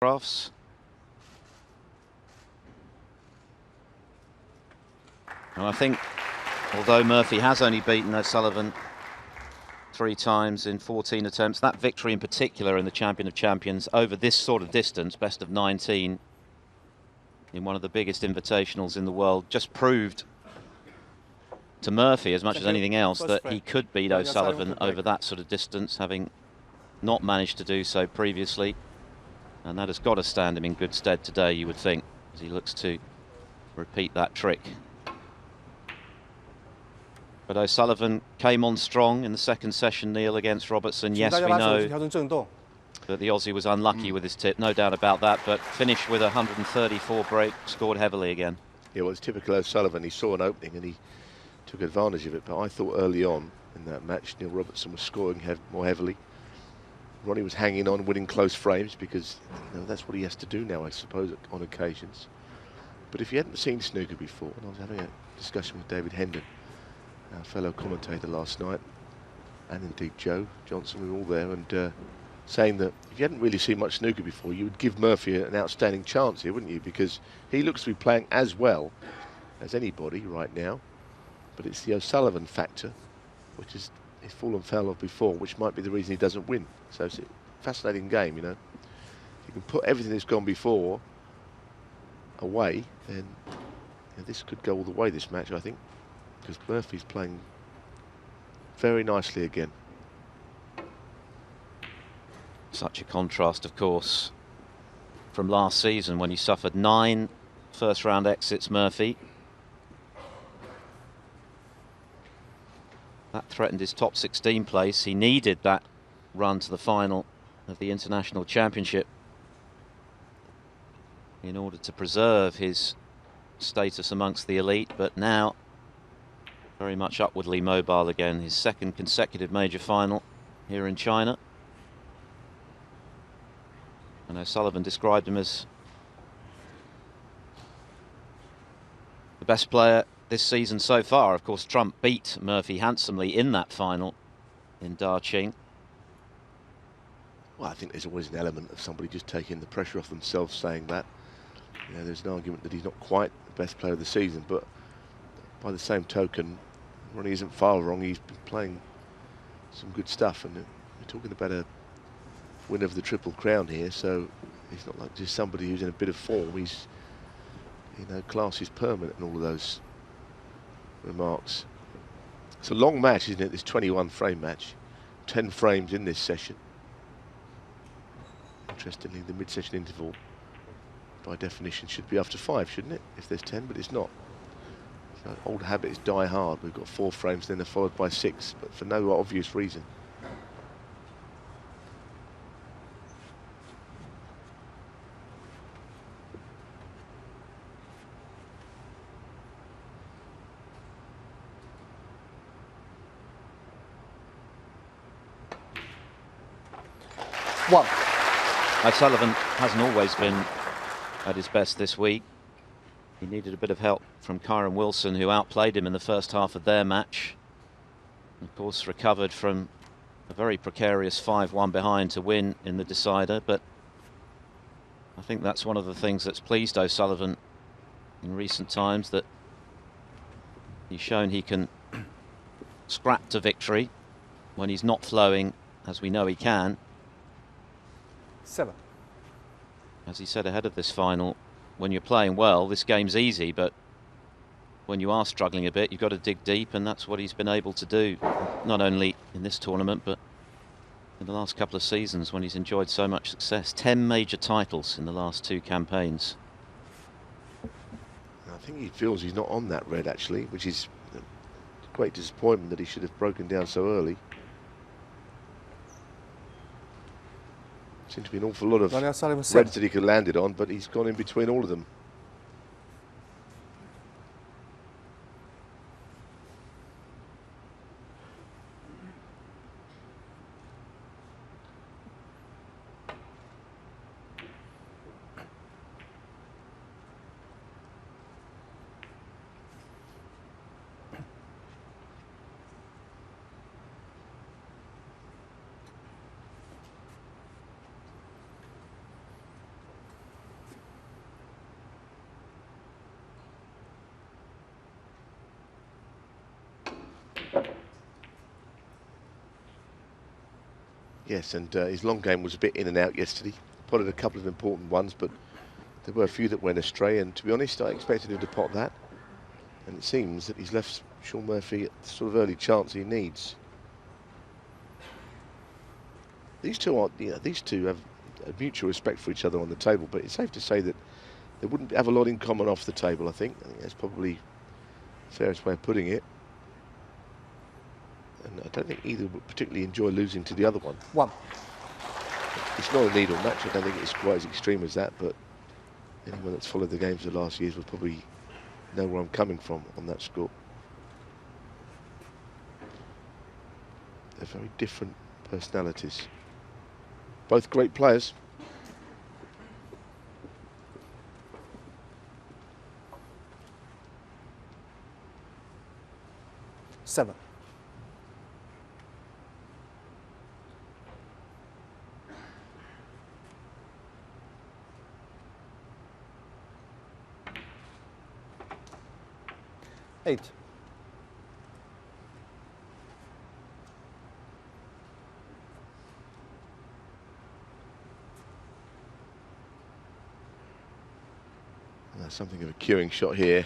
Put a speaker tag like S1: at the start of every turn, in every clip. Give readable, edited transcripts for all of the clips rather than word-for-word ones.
S1: Graphs. And I think, although Murphy has only beaten O'Sullivan 3 times in 14 attempts, that victory in particular in the Champion of Champions over this sort of distance, best of 19, in one of the biggest invitationals in the world, just proved to Murphy, as much as anything else, that he could beat O'Sullivan over that sort of distance, having not managed to do so previously. And that has got to stand him in good stead today, you would think, as he looks to repeat that trick. But O'Sullivan came on strong in the second session, Neil, against Robertson. Yes, we know that the Aussie was unlucky with his tip, no doubt about that, but finished with a 134 break, scored heavily again.
S2: Yeah, well, it's typical O'Sullivan. He saw an opening and he took advantage of it. But I thought early on in that match, Neil Robertson was scoring more heavily. Ronnie was hanging on, winning close frames, because that's what he has to do now, I suppose, on occasions. But if you hadn't seen snooker before, and I was having a discussion with David Hendon, our fellow commentator last night, and indeed Joe Johnson, we were all there, and saying that if you hadn't really seen much snooker before, you would give Murphy an outstanding chance here, wouldn't you? Because he looks to be playing as well as anybody right now. But it's the O'Sullivan factor, which is he's fallen foul of before, which might be the reason he doesn't win. So it's a fascinating game, You can put everything that's gone before away, then this could go all the way, this match, I think, because Murphy's playing very nicely again.
S1: Such a contrast, of course, from last season when he suffered 9 first-round exits, Murphy. That threatened his top 16 place. He needed that run to the final of the International Championship in order to preserve his status amongst the elite, but now very much upwardly mobile again. His second consecutive major final here in China. And O'Sullivan described him as the best player this season so far. Of course, Trump beat Murphy handsomely in that final in Daqing.
S2: Well, I think there's always an element of somebody just taking the pressure off themselves saying that. There's an argument that he's not quite the best player of the season, but by the same token, Ronnie isn't far wrong. He's been playing some good stuff, and we're talking about a winner of the Triple Crown here, so he's not like just somebody who's in a bit of form. He's, class is permanent and all of those remarks. It's a long match, isn't it? This 21 frame match, 10 frames in this session. Interestingly, the mid-session interval by definition should be after 5, shouldn't it? If there's 10, but it's not. Old habits die hard. We've got 4 frames, then they're followed by 6, but for no obvious reason.
S1: O'Sullivan hasn't always been at his best this week. He needed a bit of help from Kyron Wilson, who outplayed him in the first half of their match. Of course, recovered from a very precarious 5-1 behind to win in the decider, but I think that's one of the things that's pleased O'Sullivan in recent times, that he's shown he can scrap to victory when he's not flowing, as we know he can.
S3: 7.
S1: As he said ahead of this final, when you're playing well, this game's easy, but when you are struggling a bit, you've got to dig deep, and that's what he's been able to do, not only in this tournament, but in the last couple of seasons when he's enjoyed so much success. 10 major titles in the last 2 campaigns.
S2: I think he feels he's not on that red, actually, which is a great disappointment that he should have broken down so early. Seems to be an awful lot of reds that he could have landed on, but he's gone in between all of them. Yes, and his long game was a bit in and out yesterday. Potted a couple of important ones, but there were a few that went astray, and to be honest, I expected him to pot that. And it seems that he's left Sean Murphy the sort of early chance he needs. These two are, these two have a mutual respect for each other on the table, but it's safe to say that they wouldn't have a lot in common off the table, I think. I think that's probably the fairest way of putting it. And I don't think either would particularly enjoy losing to the other one.
S3: 1.
S2: It's not a needle match. I don't think it's quite as extreme as that, but anyone that's followed the games of the last years will probably know where I'm coming from on that score. They're very different personalities. Both great players.
S3: Seven. Eight.
S2: Something of a cueing shot here.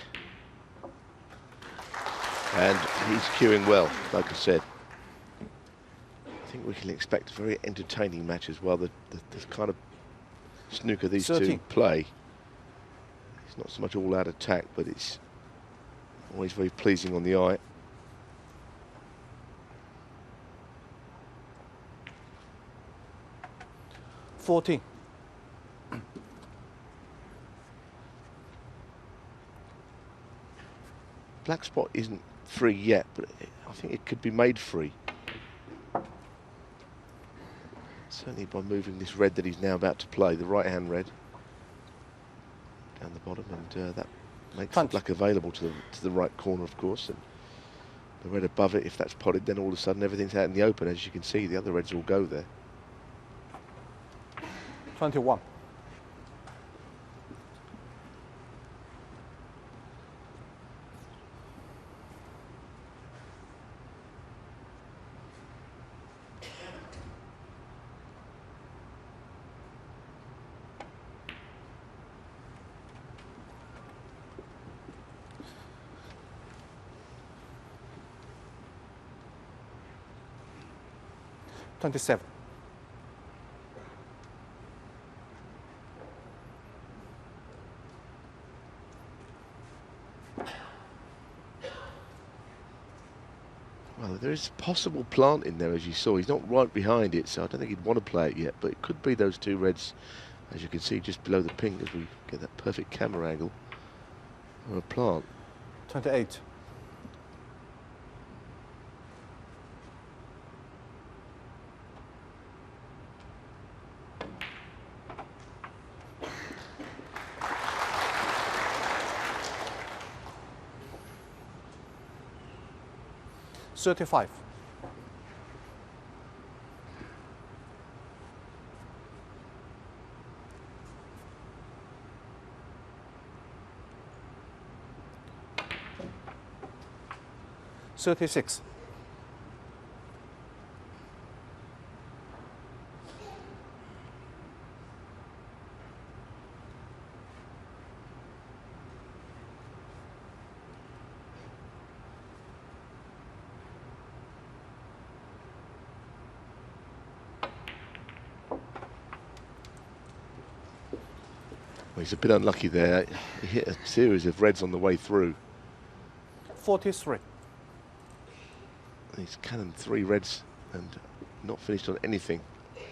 S2: And he's cueing well, like I said. I think we can expect a very entertaining match as well. The kind of snooker these
S3: 13.
S2: two play. It's not so much all-out attack, but it's always very pleasing on the eye.
S3: $14.
S2: Black spot isn't free yet, but I think it could be made free. Certainly by moving this red that he's now about to play, the right-hand red, down the bottom, and that makes the black available to the right corner, of course, and the red above it, if that's potted, then all of a sudden everything's out in the open. As you can see, the other reds all go there.
S3: 21. $27.
S2: Well, there is a possible plant in there, as you saw. He's not right behind it, so I don't think he'd want to play it yet, but it could be those two reds, as you can see, just below the pink, as we get that perfect camera angle, or a plant.
S3: 28. $35. $36.
S2: Well, he's a bit unlucky there. He hit a series of reds on the way through.
S3: 43.
S2: He's cannoned 3 reds and not finished on anything. It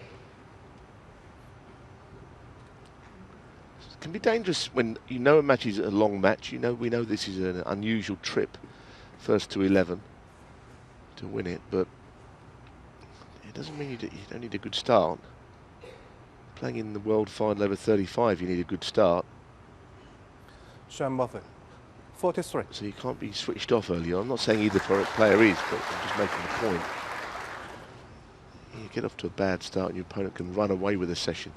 S2: can be dangerous when you know a match is a long match. We know this is an unusual trip, first to 11 to win it, but it doesn't mean you don't need a good start. Playing in the World Final over 35, you need a good start.
S3: Sean Murphy. 43.
S2: So you can't be switched off early on. I'm not saying either player is, but I'm just making the point. You get off to a bad start and your opponent can run away with a session.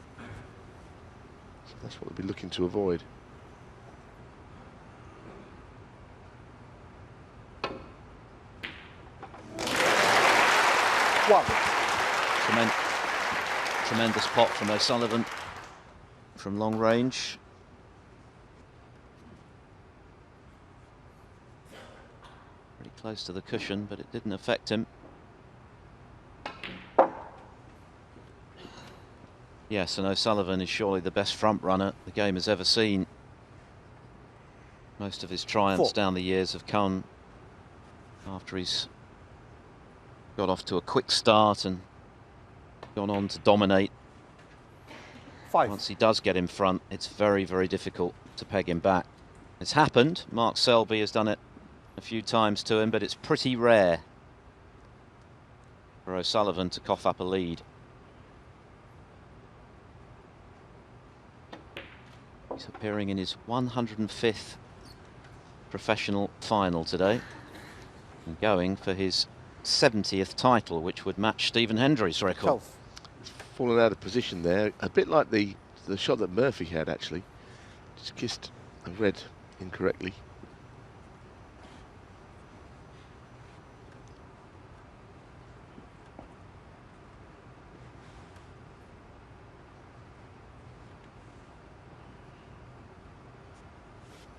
S2: So that's what we'll be looking to avoid.
S3: One.
S1: Cement Tremendous pot from O'Sullivan from long range. Pretty close to the cushion, but it didn't affect him. Yes, and O'Sullivan is surely the best front runner the game has ever seen. Most of his triumphs down the years have come after he's got off to a quick start and gone on to dominate. Once he does get in front, it's very, very difficult to peg him back. It's happened. Mark Selby has done it a few times to him, but it's pretty rare for O'Sullivan to cough up a lead. He's appearing in his 105th professional final today and going for his 70th title, which would match Stephen Hendry's record.
S2: He's fallen out of position there, a bit like the shot that Murphy had actually. Just kissed a red incorrectly.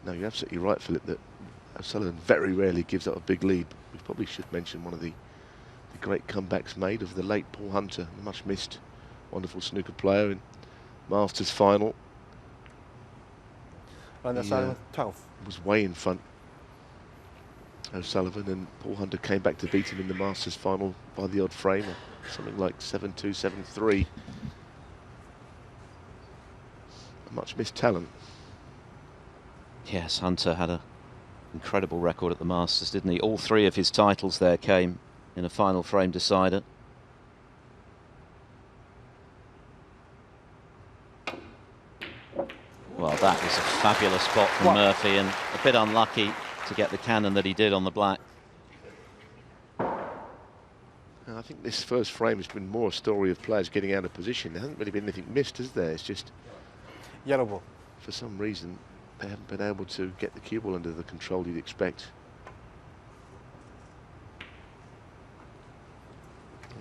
S2: No, you're absolutely right, Philip, that Sullivan very rarely gives up a big lead. We probably should mention one of the great comebacks made of the late Paul Hunter, the much missed, wonderful snooker player in Masters final.
S3: And O'Sullivan 12.
S2: Was way in front, O'Sullivan, and Paul Hunter came back to beat him in the Masters final by the odd frame, or something like 7-2, 7-3. A much missed talent.
S1: Yes, Hunter had an incredible record at the Masters, didn't he? All three of his titles there came in a final frame decider. Well, that was a fabulous spot from Murphy, and a bit unlucky to get the cannon that he did on the black.
S2: I think this first frame has been more a story of players getting out of position. There hasn't really been anything missed, has there? It's just
S3: yellow ball.
S2: For some reason, they haven't been able to get the cue ball under the control you'd expect.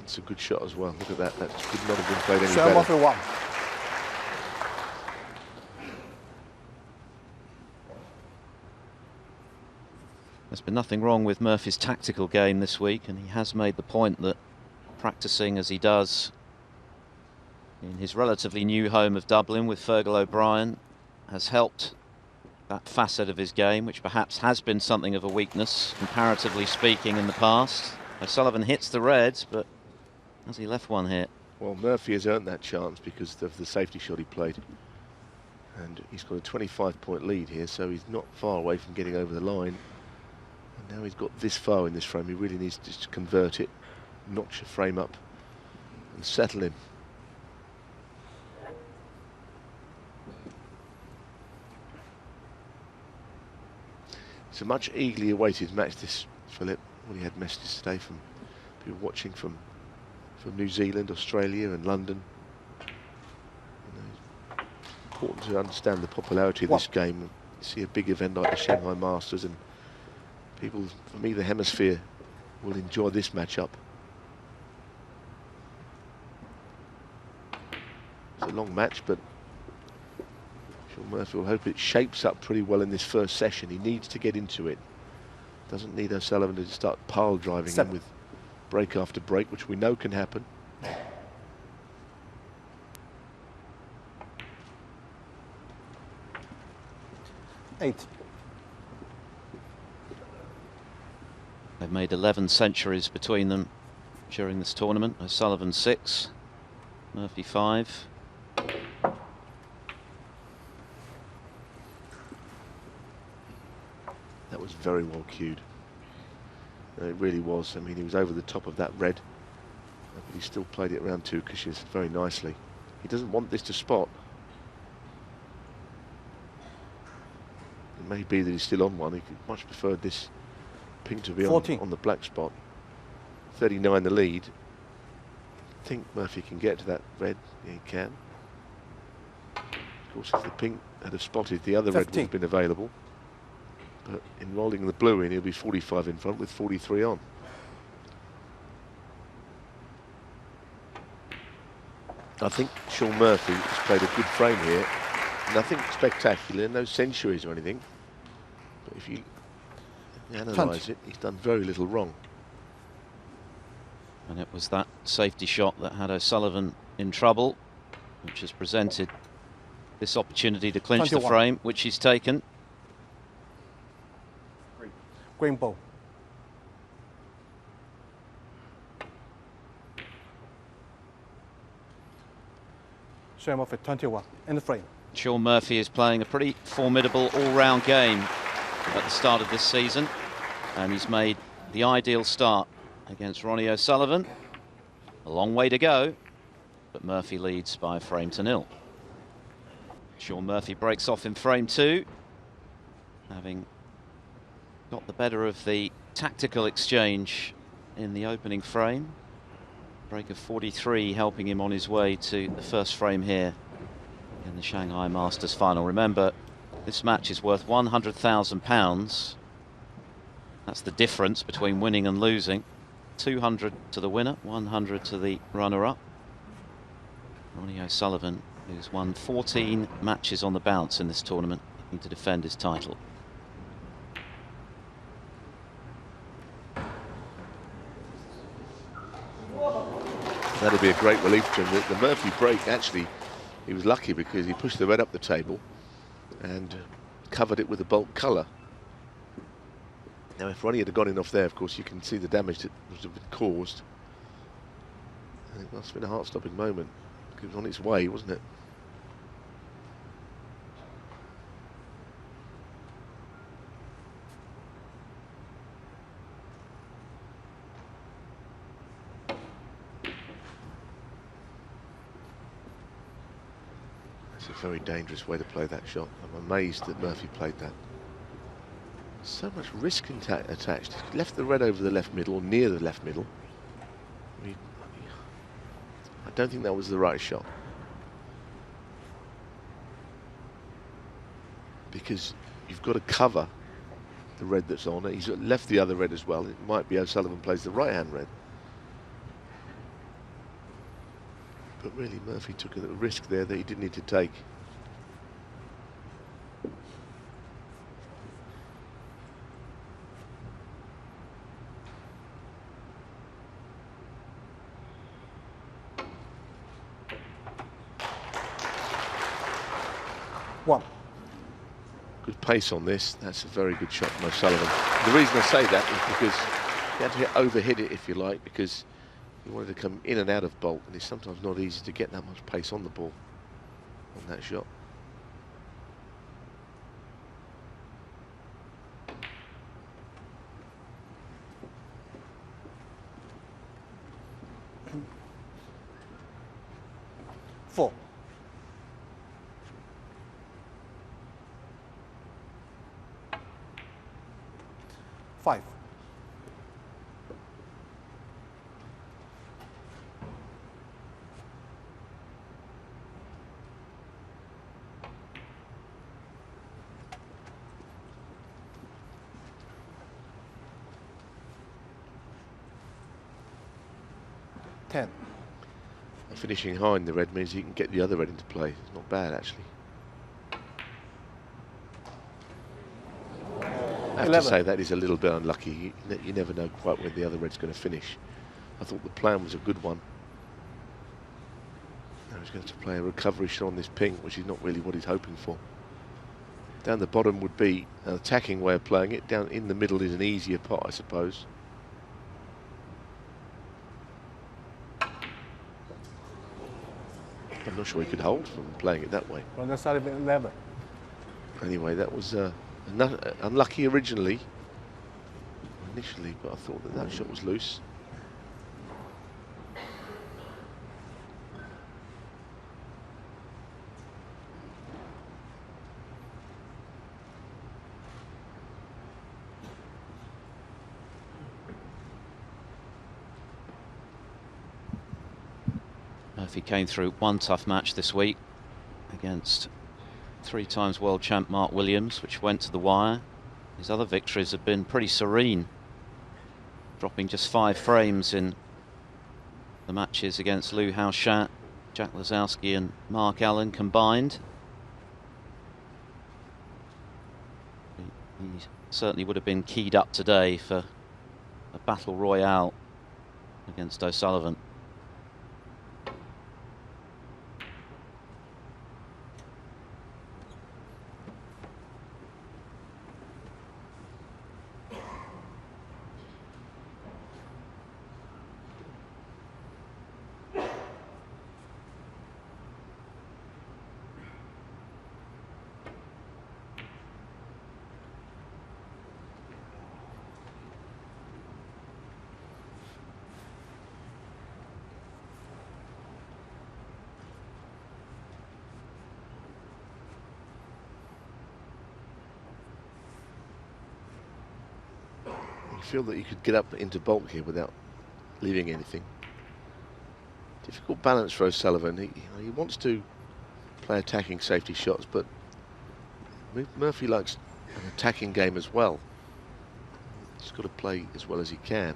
S2: It's a good shot as well. Look at that. That could not have been played any better.
S3: One.
S1: There's been nothing wrong with Murphy's tactical game this week, and he has made the point that practicing as he does in his relatively new home of Dublin with Fergal O'Brien has helped that facet of his game, which perhaps has been something of a weakness, comparatively speaking, in the past. O'Sullivan hits the reds, but has he left one hit?
S2: Well, Murphy has earned that chance because of the safety shot he played. And he's got a 25-point lead here, so he's not far away from getting over the line. And now he's got this far in this frame. He really needs to just convert it, notch the frame up, and settle him. It's a much eagerly awaited match, this, Philip. We had messages today from people watching from New Zealand, Australia and London. It's important to understand the popularity of this game. You see a big event like the Shanghai Masters, and people from either hemisphere will enjoy this matchup. It's a long match, but I'm sure Murphy will hope it shapes up pretty well in this first session. He needs to get into it. Doesn't need O'Sullivan to start pile driving in with break after break, which we know can happen.
S3: Eight.
S1: They've made 11 centuries between them during this tournament. O'Sullivan 6, Murphy 5.
S2: That was very well cued. It really was. I mean, he was over the top of that red, but he still played it around two cushions very nicely. He doesn't want this to spot. It may be that he's still on one. He could much prefer this pink to be on the black spot. 39 the lead. I think Murphy can get to that red. Yeah, he can. Of course, if the pink had have spotted, the other
S3: 15.
S2: red would have been available. But in rolling the blue in, he'll be 45 in front with 43 on. I think Sean Murphy has played a good frame here. Nothing spectacular, no centuries or anything. But if you analyse it, he's done very little wrong.
S1: And it was that safety shot that had O'Sullivan in trouble, which has presented this opportunity to clinch
S3: 21.
S1: the frame, which he's taken.
S3: Green ball. Sean Murphy 21 in the frame.
S1: Sean Murphy is playing a pretty formidable all-round game at the start of this season, and he's made the ideal start against Ronnie O'Sullivan. A long way to go, but Murphy leads by a frame to nil. Sean Murphy breaks off in frame 2, having got the better of the tactical exchange in the opening frame. Break of 43 helping him on his way to the first frame here in the Shanghai Masters final. Remember, this match is worth £100,000. That's the difference between winning and losing. 200 to the winner, 100 to the runner-up. Ronnie O'Sullivan, who's won 14 matches on the bounce in this tournament, looking to defend his title.
S2: That'll be a great relief to him. The Murphy break, actually, he was lucky because he pushed the red up the table and covered it with a bulk colour. Now, if Ronnie had gone in off there, of course, you can see the damage that was caused. And it must have been a heart-stopping moment. It was on its way, wasn't it? It's a very dangerous way to play that shot. I'm amazed that Murphy played that. So much risk attached. He left the red over the left middle, or near the left middle. I don't think that was the right shot. Because you've got to cover the red that's on. He's left the other red as well. It might be O'Sullivan plays the right-hand red. But really, Murphy took a risk there that he didn't need to take.
S3: One.
S2: Good pace on this. That's a very good shot from O'Sullivan. The reason I say that is because he had to overhit it, if you like, because he wanted to come in and out of bolt, and it's sometimes not easy to get that much pace on the ball on that shot.
S3: Four. Five. Ten.
S2: Finishing high in the red means he can get the other red into play. It's not bad, actually. I have
S3: 11.
S2: to say that is a little bit unlucky. You never know quite where the other red's going to finish. I thought the plan was a good one. Now he's going to play a recovery shot on this ping, which is not really what he's hoping for. Down the bottom would be an attacking way of playing it. Down in the middle is an easier pot, I suppose. I'm not sure he could hold from playing it that way.
S3: Ronnie O'Sullivan 11.
S2: Anyway, that was unlucky initially, but I thought that shot was loose.
S1: Murphy came through one tough match this week against 3-time world champ Mark Williams, which went to the wire. His other victories have been pretty serene, dropping just 5 frames in the matches against Liu Haoshan Jack Lazowski and Mark Allen combined. He certainly would have been keyed up today for a battle royale against O'Sullivan.
S2: Feel that you could get up into bulk here without leaving anything. Difficult balance for O'Sullivan. He wants to play attacking safety shots, but Murphy likes an attacking game as well. He's got to play as well as he can.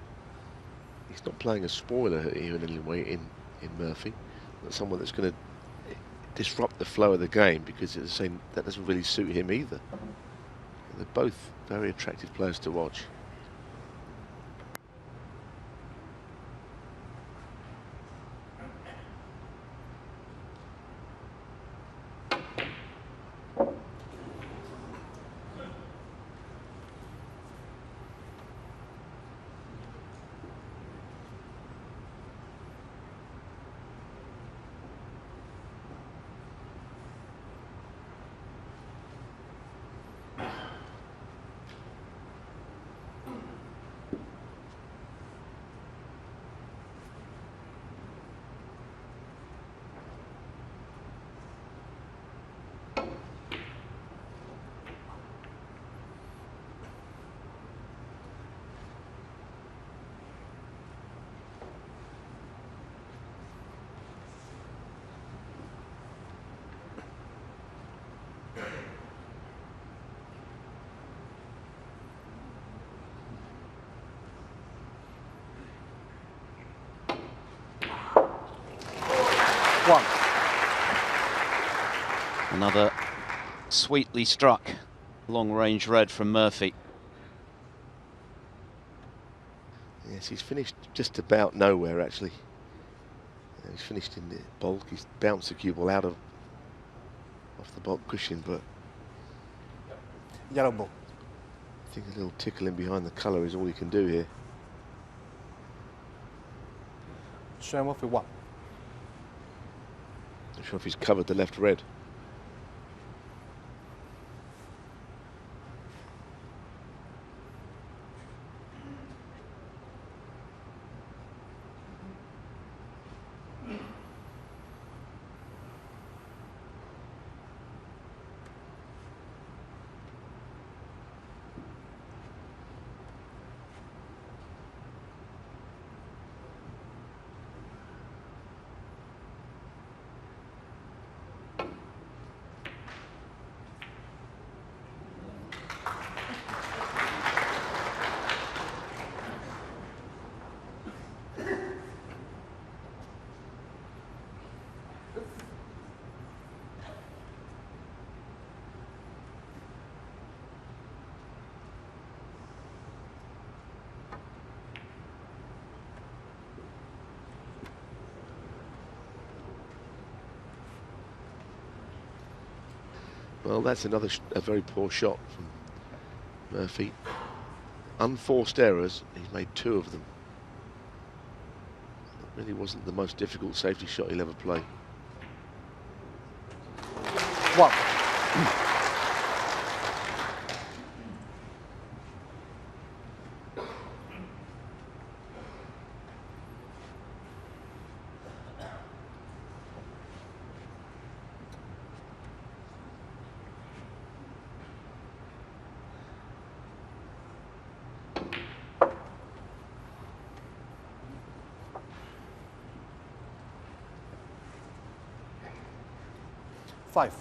S2: He's not playing a spoiler here in any way in Murphy. Not someone that's going to disrupt the flow of the game, because as I say, that doesn't really suit him either. They're both very attractive players to watch.
S3: One.
S1: Another sweetly struck long-range red from Murphy.
S2: Yes, he's finished just about nowhere, actually. He's finished in the bulk. He's bounced the cue ball out off the bulk cushion, but
S3: Yellow ball.
S2: I think a little tickle in behind the colour is all he can do here.
S3: Shane Murphy 1.
S2: Not sure if he's covered the left red. Well, that's a very poor shot from Murphy. Unforced errors, he's made 2 of them. That really wasn't the most difficult safety shot he'll ever play.
S3: 1. 5.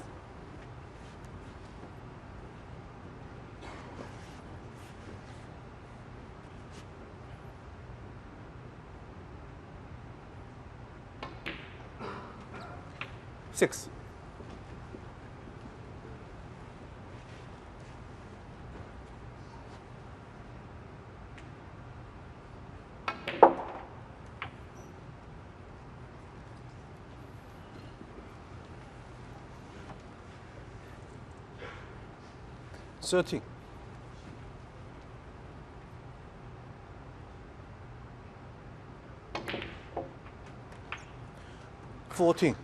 S3: 6. Thirteen. 14.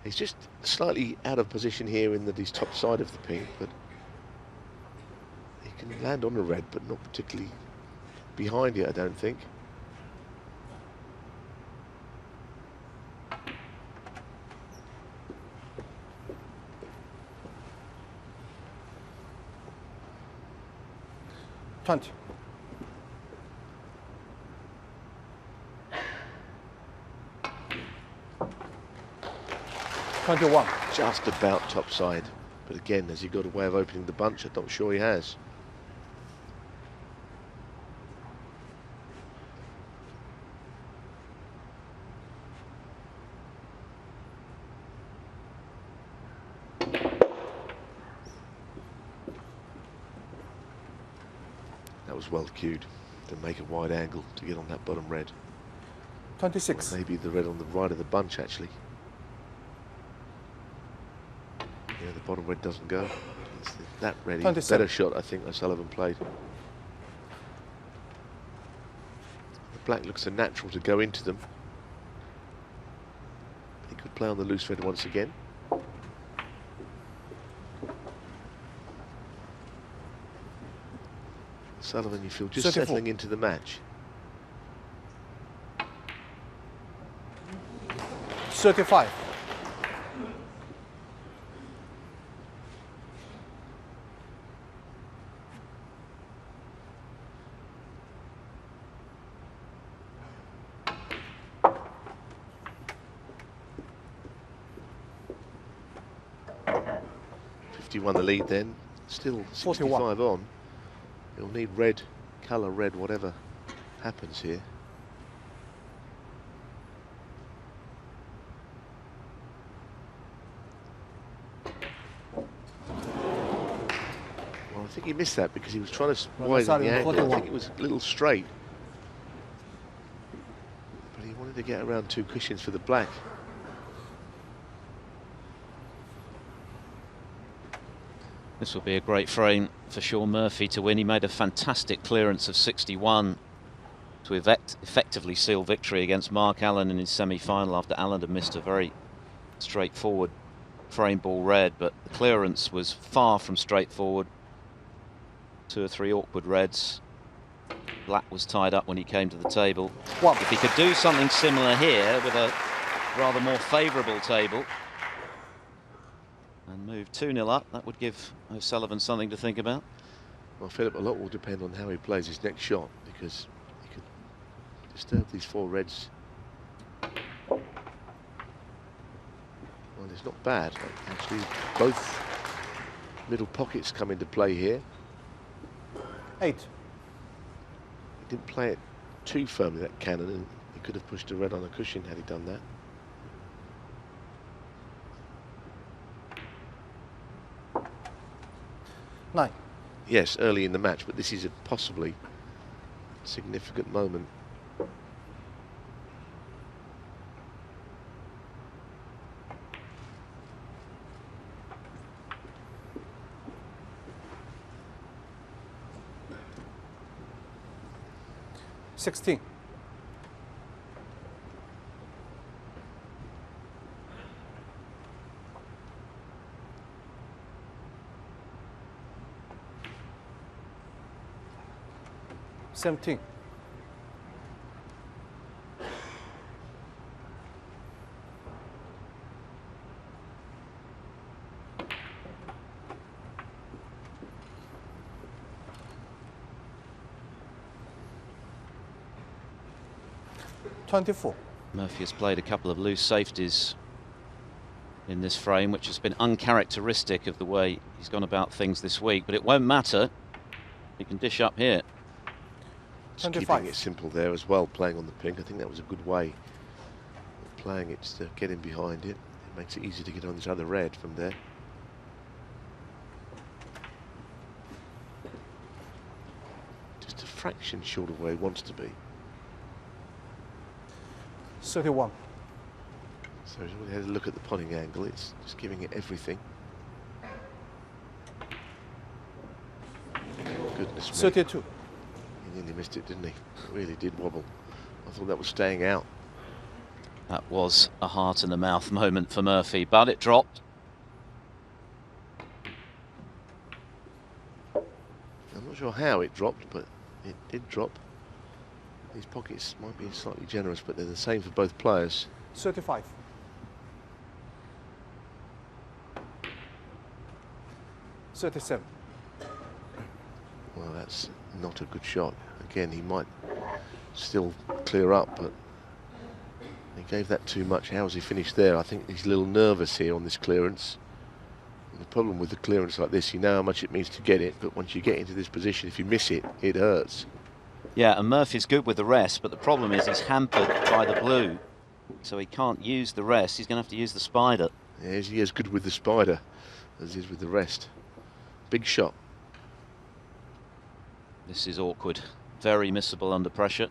S2: He's just slightly out of position here in that he's top side of the pink, but he can land on the red, but not particularly behind it, I don't think.
S3: Twenty. 21.
S2: Just about top side, but again, has he got a way of opening the bunch? I'm not sure he has. That was well cued to make a wide angle to get on that bottom red.
S3: 26.
S2: Or maybe the red on the right of the bunch, actually. Yeah, the bottom red doesn't go. That red is a
S3: 27.
S2: better shot, I think, Sullivan played. The black looks a natural to go into them. He could play on the loose red once again. Sullivan, you feel, just
S3: 34.
S2: settling into the match.
S3: 35.
S2: 51 the lead then, still 65
S3: 41.
S2: on. He'll need red, colour red, whatever happens here. Well, I think he missed that because he was trying to widen the angle. I
S3: 41.
S2: think it was a little straight. But he wanted to get around two cushions for the black.
S1: This will be a great frame for Sean Murphy to win. He made a fantastic clearance of 61 to effectively seal victory against Mark Allen in his semi-final after Allen had missed a very straightforward frame ball red, but the clearance was far from straightforward. 2 or 3 awkward reds. Black was tied up when he came to the table. If he could do something similar here with a rather more favourable table and move 2-0 up, that would give O'Sullivan something to think about.
S2: Well, Philip, a lot will depend on how he plays his next shot, because he could disturb these 4 reds. Well, it's not bad. Actually, both middle pockets come into play here.
S3: 8.
S2: He didn't play it too firmly, that cannon, and he could have pushed a red on a cushion had he done that.
S3: Nine.
S2: Yes, early in the match, but this is a possibly significant moment.
S3: Sixteen. 17. 24.
S1: Murphy has played a couple of loose safeties in this frame, which has been uncharacteristic of the way he's gone about things this week, but it won't matter. He can dish up here.
S2: Just keeping it simple there as well, playing on the pink. I think that was a good way of playing it, just to get in behind it. It makes it easy to get on this other red from there. Just a fraction short of where he wants to be.
S3: 31.
S2: So when you had a look at the putting angle, it's just giving it everything. Goodness me.
S3: 32.
S2: He nearly missed it, didn't he? It really did wobble. I thought that was staying out.
S1: That was a heart in the mouth moment for Murphy, but it dropped.
S2: I'm not sure how it dropped, but it did drop. These pockets might be slightly generous, but they're the same for both players.
S3: 35. 37.
S2: Well, that's not a good shot. Again, he might still clear up, but he gave that too much. How has he finished there? I think he's a little nervous here on this clearance. And the problem with the clearance like this, you know how much it means to get it, but once you get into this position, if you miss it, it hurts.
S1: Yeah, and Murphy's good with the rest, but the problem is he's hampered by the blue, so he can't use the rest. He's going to have to use the spider.
S2: Yeah, he is good with the spider as he is with the rest. Big shot.
S1: This is awkward. Very missable under pressure.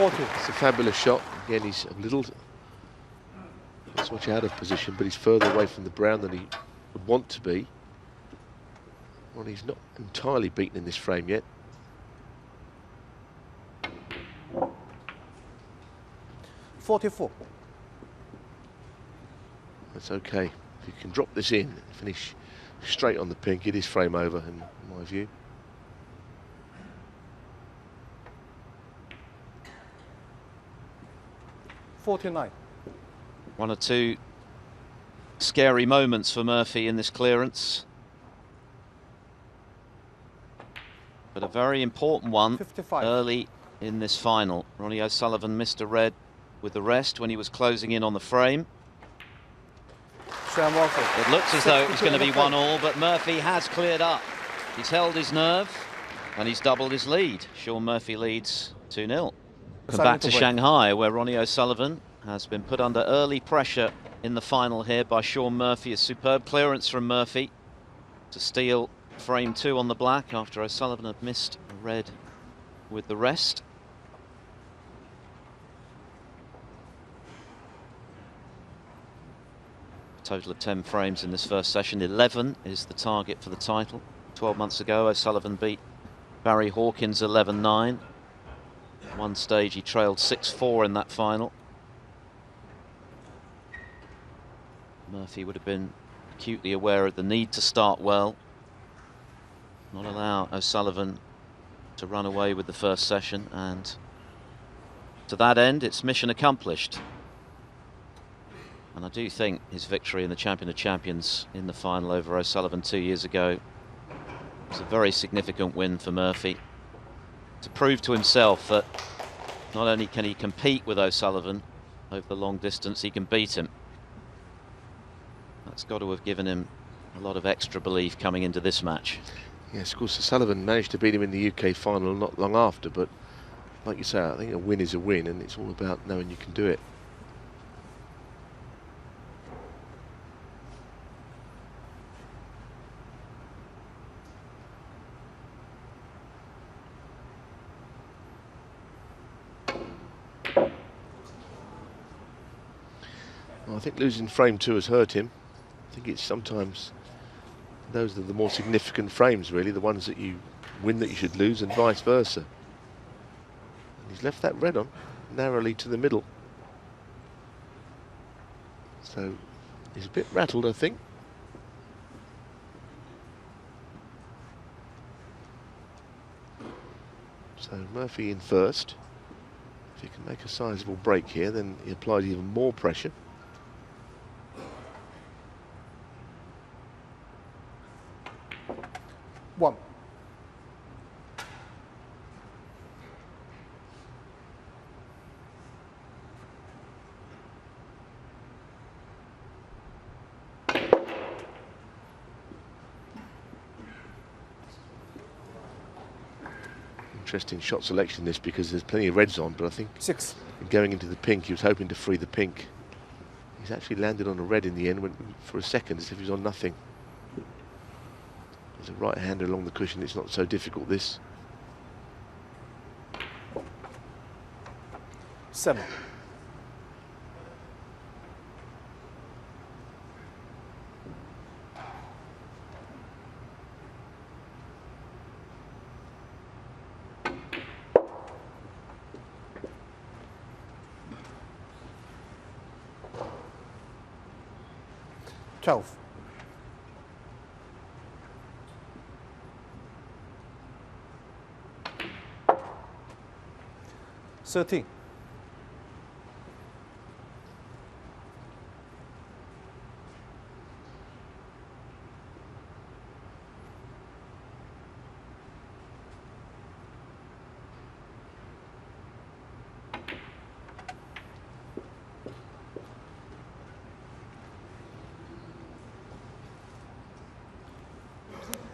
S2: It's a fabulous shot. Again, he's a little not much out of position, but he's further away from the brown than he would want to be. Well, he's not entirely beaten in this frame yet.
S3: 44.
S2: That's okay. If you can drop this in and finish straight on the pink, it is frame over in my view.
S3: $49.
S1: One or two scary moments for Murphy in this clearance, but a very important one
S3: 55.
S1: early in this final. Ronnie O'Sullivan missed a red with the rest when he was closing in on the frame. It looks as though it was going to be 1-1, but Murphy has cleared up. He's held his nerve and he's doubled his lead. Sean Murphy leads 2-0. Come back to Shanghai, where Ronnie O'Sullivan has been put under early pressure in the final here by Sean Murphy. A superb clearance from Murphy to steal frame 2 on the black after O'Sullivan had missed a red with the rest. Total of 10 frames in this first session. 11 is the target for the title. 12 months ago, O'Sullivan beat Barry Hawkins 11-9. One stage he trailed 6-4 in that final. Murphy would have been acutely aware of the need to start well, not allow O'Sullivan to run away with the first session, and to that end it's mission accomplished. And I do think his victory in the Champion of Champions in the final over O'Sullivan 2 years ago was a very significant win for Murphy, to prove to himself that not only can he compete with O'Sullivan over the long distance, he can beat him. That's got to have given him a lot of extra belief coming into this match.
S2: Yes, of course, Sullivan managed to beat him in the UK final not long after, but like you say, I think a win is a win, and it's all about knowing you can do it. Well, I think losing frame 2 has hurt him. I think it's sometimes those are the more significant frames, really, the ones that you win that you should lose, and vice versa. And he's left that red on narrowly to the middle, so he's a bit rattled, I think. So Murphy in first. If he can make a sizable break here, then he applies even more pressure.
S3: One.
S2: Interesting shot selection this, because there's plenty of reds on, but I think
S3: 6.
S2: going into the pink, he was hoping to free the pink. He's actually landed on a red in the end, went for a second as if he was on nothing. There's a right-hander along the cushion, it's not so difficult, this.
S3: 7. Twelve. 13.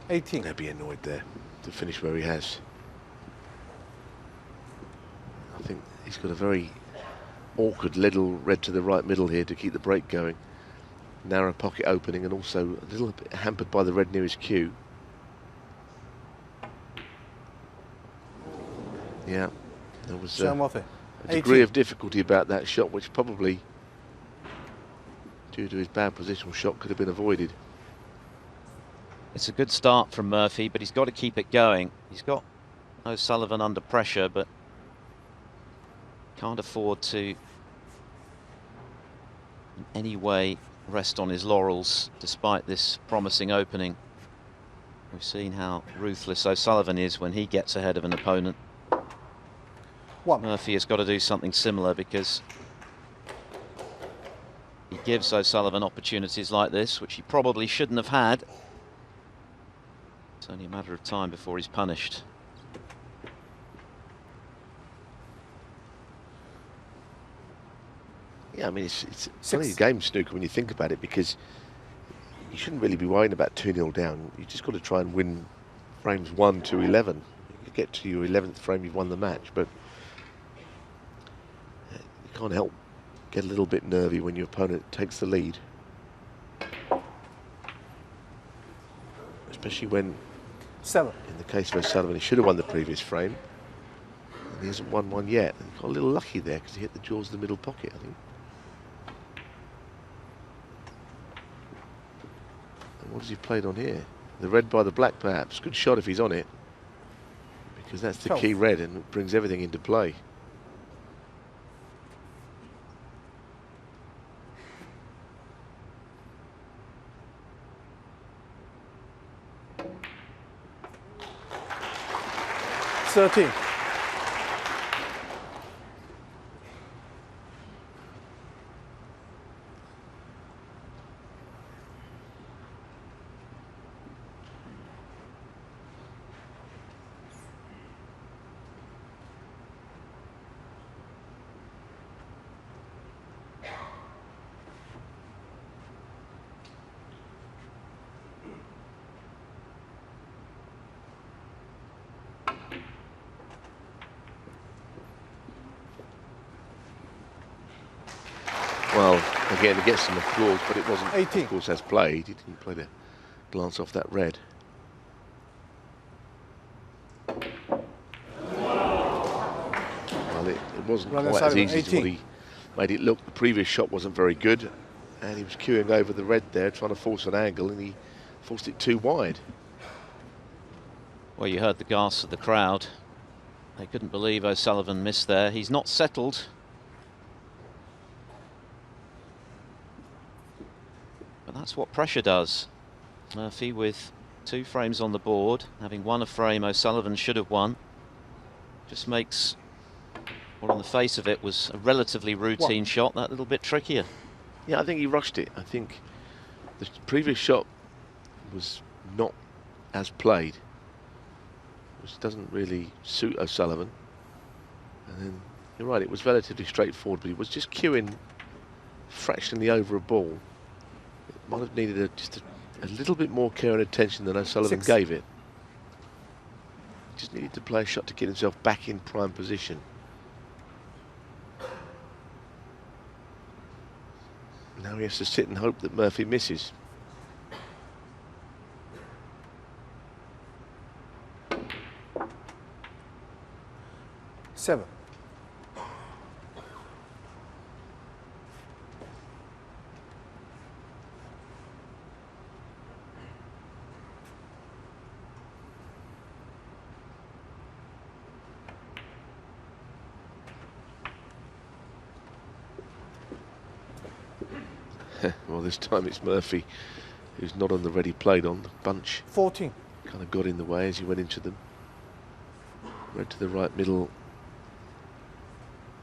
S3: 18.
S2: They'll be annoyed there to finish where he has. I think he's got a very awkward little red to the right middle here to keep the break going. Narrow pocket opening, and also a little bit hampered by the red near his cue. Yeah, there was a degree of difficulty about that shot, which probably, due to his bad positional shot, could have been avoided.
S1: It's a good start from Murphy, but he's got to keep it going. He's got O'Sullivan under pressure, but can't afford to in any way rest on his laurels despite this promising opening. We've seen how ruthless O'Sullivan is when he gets ahead of an opponent. Murphy has got to do something similar, because he gives O'Sullivan opportunities like this, which he probably shouldn't have had. It's only a matter of time before he's punished.
S2: Yeah, I mean, it's funny game, snooker, when you think about it, because you shouldn't really be worrying about 2-0 down. You just got to try and win frames 1 to 11. You get to your 11th frame, you've won the match, but you can't help get a little bit nervy when your opponent takes the lead. Especially when,
S3: 7.
S2: in the case of O'Sullivan, he should have won the previous frame, and he hasn't won one yet. And he got a little lucky there because he hit the jaws of the middle pocket, I think. And what has he played on here? The red by the black, perhaps. Good shot if he's on it, because that's the key red, and it brings everything into play.
S3: Thirteen.
S2: Well, again, he gets some applause, but it wasn't,
S3: 18.
S2: of course, as played. He didn't play the glance off that red. Well, it wasn't quite as easy as what he made it look. The previous shot wasn't very good, and he was queuing over the red there, trying to force an angle, and he forced it too wide.
S1: Well, you heard the gasp of the crowd. They couldn't believe O'Sullivan missed there. He's not settled. But that's what pressure does. Murphy with 2 frames on the board, having won a frame O'Sullivan should have won. Just makes what on the face of it was a relatively routine shot that little bit trickier.
S2: Yeah, I think he rushed it. I think the previous shot was not as played, which doesn't really suit O'Sullivan. And then, you're right, it was relatively straightforward, but he was just queuing fractionally over a ball. It might have needed just a little bit more care and attention than O'Sullivan gave it. Just needed to play a shot to get himself back in prime position. Now he has to sit and hope that Murphy misses.
S3: Seven.
S2: Well, this time it's Murphy who's not on the ready played on. The bunch
S3: 14.
S2: kind of got in the way as he went into them. Red to the right middle.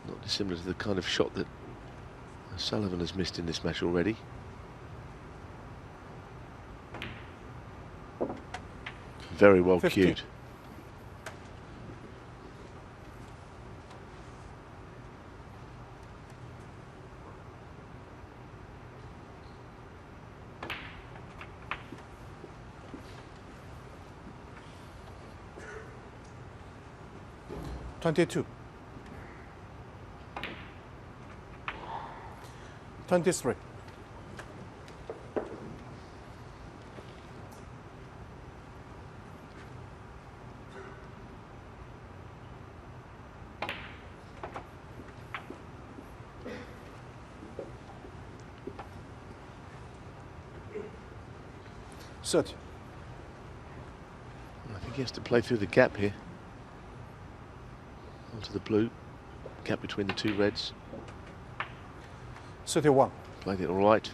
S2: Not dissimilar to the kind of shot that Sullivan has missed in this match already. Very well
S3: 15.
S2: cued.
S3: $22. 23. $30.
S2: I think he has to play through the gap here. Onto the blue. Gap between the two reds.
S3: 31.
S2: Played it all right.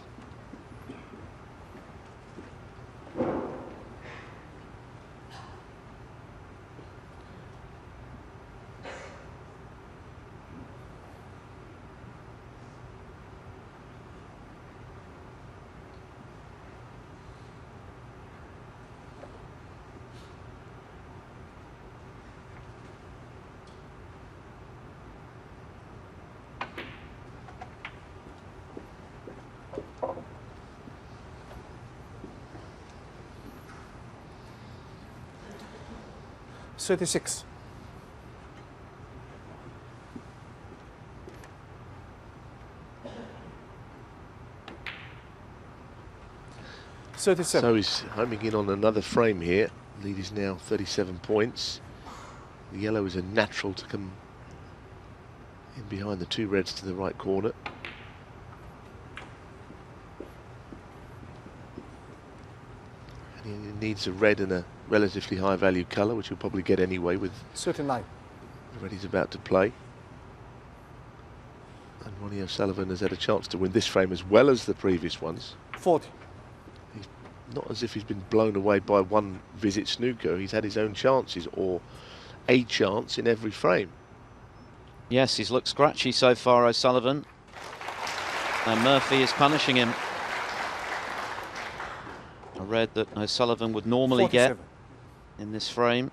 S3: $36. 37.
S2: So he's homing in on another frame here. Lead is now 37 points. The yellow is a natural to come in behind the two reds to the right corner. And he needs a red and a relatively high value colour, which he'll probably get anyway with
S3: 39.
S2: the red he's about to play. And Ronnie O'Sullivan has had a chance to win this frame as well as the previous ones.
S3: 40.
S2: Not as if he's been blown away by one visit snooker. He's had his own chances, or a chance in every frame.
S1: Yes, he's looked scratchy so far, O'Sullivan. And Murphy is punishing him. A red that O'Sullivan would normally
S3: 47.
S1: get in this frame.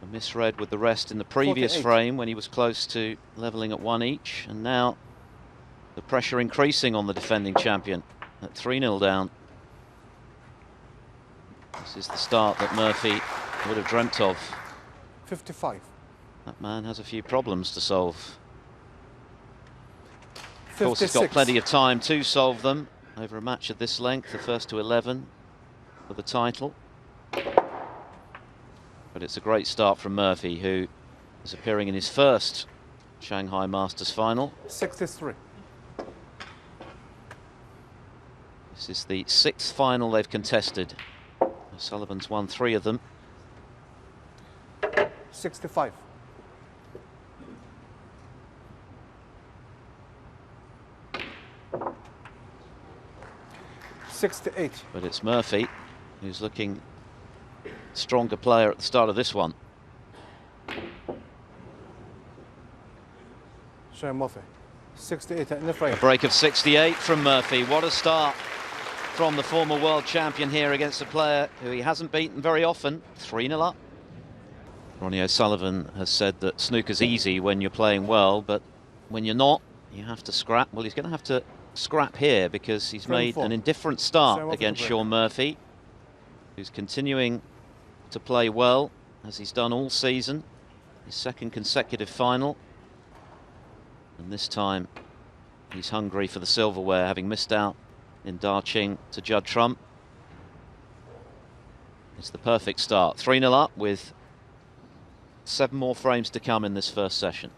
S1: A misread with the rest in the previous
S3: 48.
S1: frame when he was close to levelling at one each. And now the pressure increasing on the defending champion at 3-0 down. This is the start that Murphy would have dreamt of.
S3: 55.
S1: That man has a few problems to solve. Of
S3: 56.
S1: course, he's got plenty of time to solve them over a match of this length, the first to 11 for the title. But it's a great start from Murphy, who is appearing in his first Shanghai Masters final.
S3: 63.
S1: This is the 6th final they've contested. Sullivan's won 3 of them.
S3: 65. 68.
S1: But it's Murphy who's looking stronger player at the start of this one.
S3: Shane Murphy. 68 in the frame.
S1: A break of 68 from Murphy. What a start from the former world champion here against a player who he hasn't beaten very often. 3-0 up. Ronnie O'Sullivan has said that snooker's easy when you're playing well, but when you're not, you have to scrap. Well, he's going to have to scrap here because he's made an indifferent start against Sean Murphy, who's continuing to play well, as he's done all season. His second consecutive final. And this time he's hungry for the silverware, having missed out in Daqing to Judd Trump. It's the perfect start. 3-0 up with 7 more frames to come in this first session.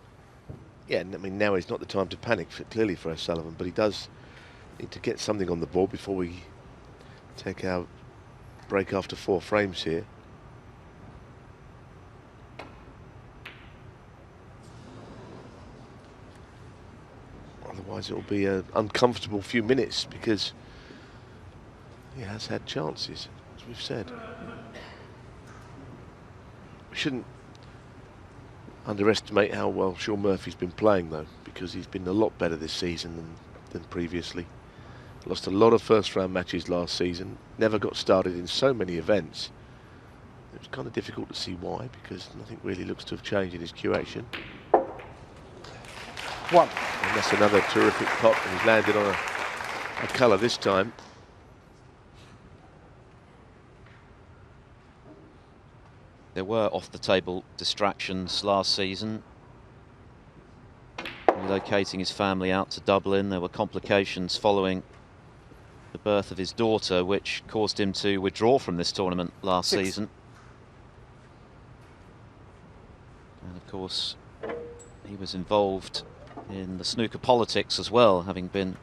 S2: Yeah, I mean, now is not the time to panic, clearly, for Sullivan, but he does need to get something on the board before we take our break after 4 frames here. Otherwise it'll be an uncomfortable few minutes, because he has had chances, as we've said. We shouldn't underestimate how well Shaun Murphy's been playing, though, because he's been a lot better this season than previously. Lost a lot of first-round matches last season, never got started in so many events. It was kind of difficult to see why, because nothing really looks to have changed in his cue action.
S3: 1.
S2: And that's another terrific pot, and he's landed on a colour this time.
S1: There were off-the-table distractions last season. Relocating his family out to Dublin, there were complications following the birth of his daughter, which caused him to withdraw from this tournament last
S3: 6.
S1: season. And of course, he was involved in the snooker politics as well, having been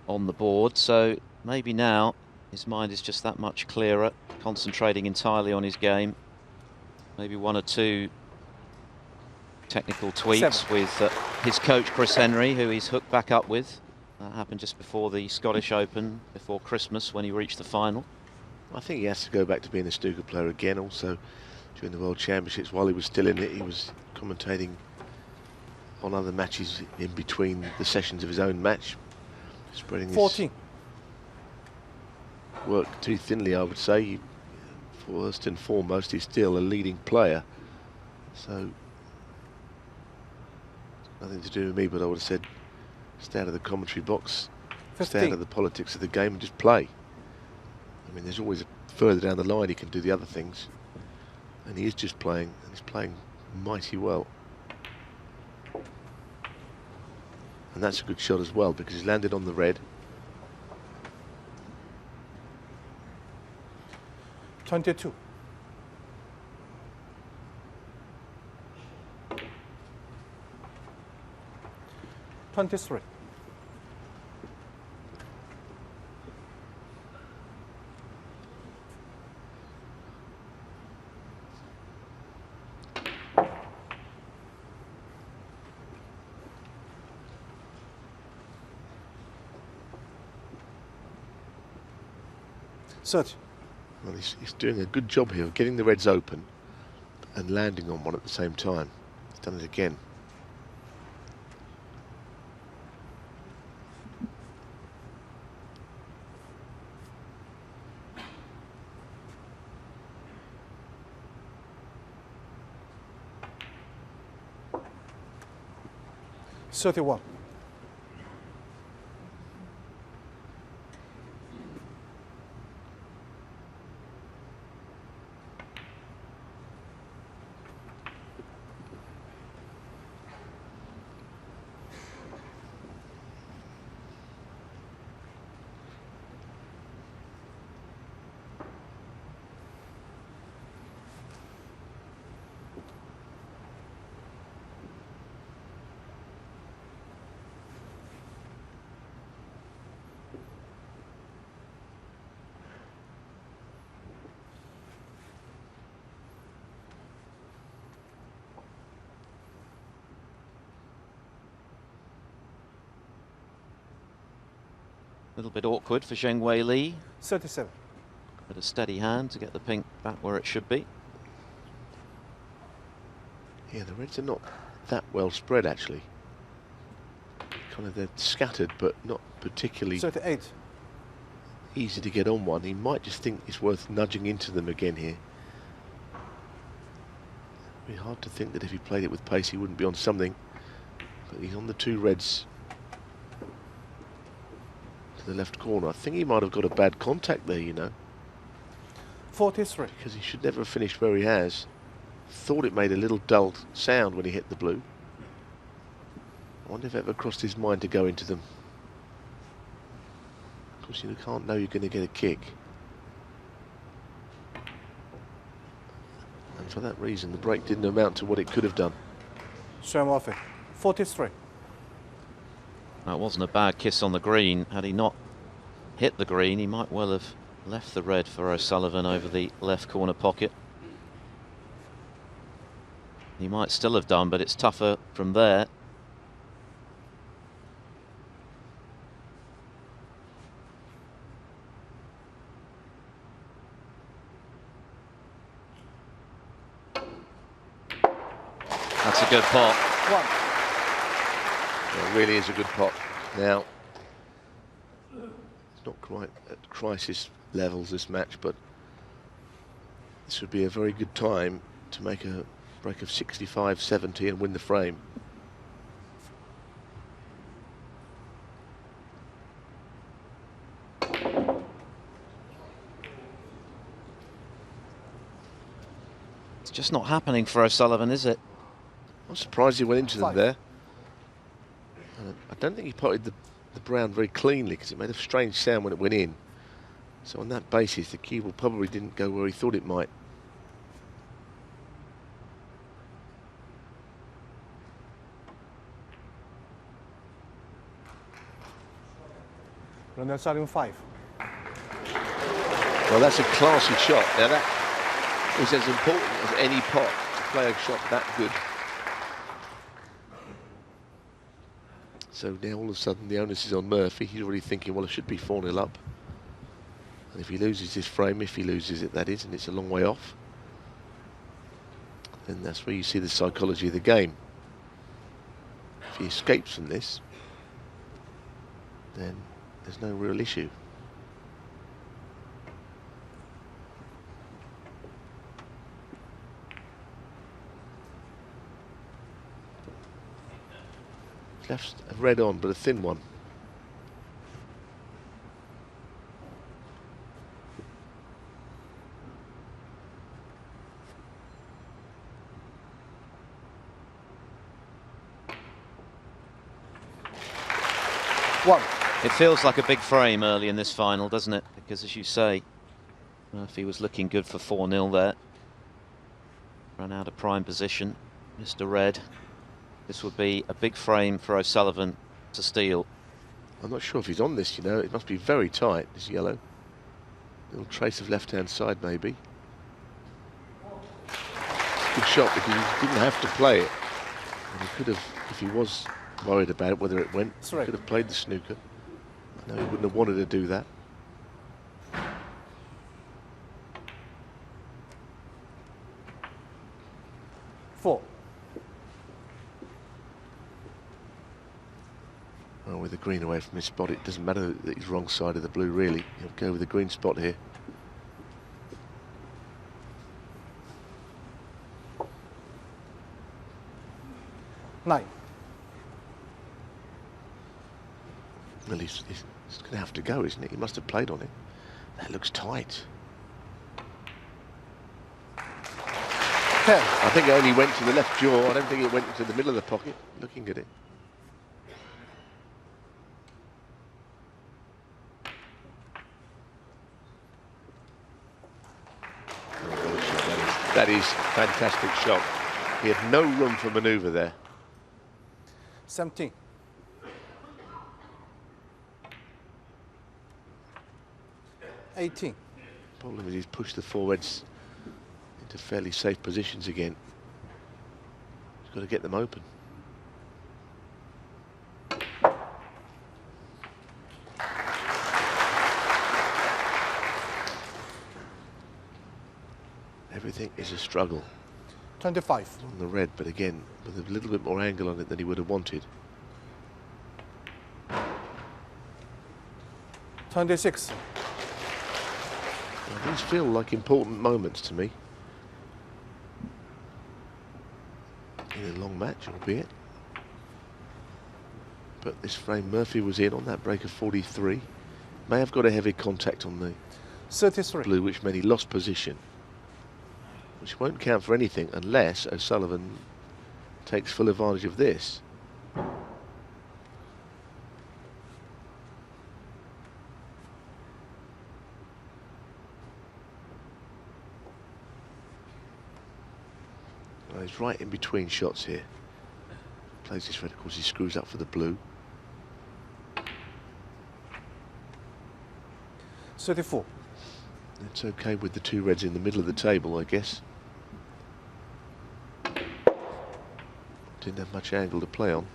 S1: on the board. So maybe now his mind is just that much clearer, concentrating entirely on his game. Maybe 1 or 2 technical tweaks
S3: 7.
S1: with his coach Chris Henry, who he's hooked back up with. That happened just before the Scottish Open, before Christmas, when he reached the final.
S2: I think he has to go back to being a snooker player again. Also, during the World Championships, while he was still in it, he was commentating on other matches in between the sessions of his own match, spreading
S3: 14.
S2: his work too thinly, I would say. First and foremost, he's still a leading player, so nothing to do with me, but I would have said stay out of the commentary box,
S3: 15.
S2: stay out of the politics of the game and just play. I mean, there's always further down the line he can do the other things, and he is just playing, and he's playing mighty well. And that's a good shot as well, because he's landed on the red.
S3: 22. 23. Search.
S2: Well, he's doing a good job here of getting the reds open and landing on one at the same time. He's done it again.
S3: $31.
S1: A little bit awkward for Zheng Wei Li,
S3: 37.
S1: but a steady hand to get the pink back where it should be.
S2: Yeah, the reds are not that well spread, actually. Kind of, they're scattered, but not particularly
S3: 38.
S2: easy to get on one. He might just think it's worth nudging into them again here. It'd be hard to think that if he played it with pace, he wouldn't be on something. But he's on the 2 reds to the left corner. I think he might have got a bad contact there, you know.
S3: 43.
S2: Because he should never have finished where he has. Thought it made a little dull sound when he hit the blue. I wonder if it ever crossed his mind to go into them. Of course, you can't know you're going to get a kick. And for that reason, the break didn't amount to what it could have done.
S3: Sir Murphy, 43.
S1: That wasn't a bad kiss on the green. Had he not hit the green, he might well have left the red for O'Sullivan over the left corner pocket. He might still have done, but it's tougher from there. That's a good pot.
S2: It really is a good pot. Now, it's not quite at crisis levels, this match, but this would be a very good time to make a break of 65-70 and win the frame.
S1: It's just not happening for O'Sullivan, is it?
S2: I'm surprised he went into them there. I don't think he potted the brown very cleanly, because it made a strange sound when it went in. So on that basis, the cue ball probably didn't go where he thought it might.
S3: Runner starting 5.
S2: Well, that's a classy shot. Now that is as important as any pot to play a shot that good. So now all of a sudden the onus is on Murphy. He's already thinking, well, it should be 4-0 up. And if he loses this frame, if he loses it, that is, and it's a long way off, then that's where you see the psychology of the game. If he escapes from this, then there's no real issue. Left a red on, but a thin one.
S1: It feels like a big frame early in this final, doesn't it? Because, as you say, Murphy was looking good for 4-0 there. Ran out of prime position. Mr. Red. This would be a big frame for O'Sullivan to steal.
S2: I'm not sure if he's on this, you know. It must be very tight, this yellow. Little trace of left-hand side, maybe. Good shot, because he didn't have to play it. And he could have, if he was worried about whether it went, he could have played the snooker. I know he wouldn't have wanted to do that. Well, with the green away from his spot, it doesn't matter that he's wrong side of the blue, really. He'll go with the green spot here.
S3: Nine.
S2: Well, he's going to have to go, isn't it? He must have played on it. That looks tight.
S3: 10.
S2: I think it only went to the left jaw. I don't think it went into the middle of the pocket, looking at it. That is a fantastic shot. He had no room for manoeuvre there.
S3: 17. 18.
S2: Problem is he's pushed the four reds into fairly safe positions again. He's got to get them open. Everything is a struggle.
S3: 25.
S2: On the red, but again, with a little bit more angle on it than he would have wanted.
S3: 26.
S2: Well, these feel like important moments to me. In a long match, albeit. But this frame Murphy was in on that break of 43. May have got a heavy contact on the
S3: 33.
S2: blue, which meant he lost position, which won't count for anything unless O'Sullivan takes full advantage of this. Well, he's right in between shots here. Plays this red, of course he screws up for the blue.
S3: 34.
S2: It's okay with the two reds in the middle of the table, I guess. Didn't have much angle to play on.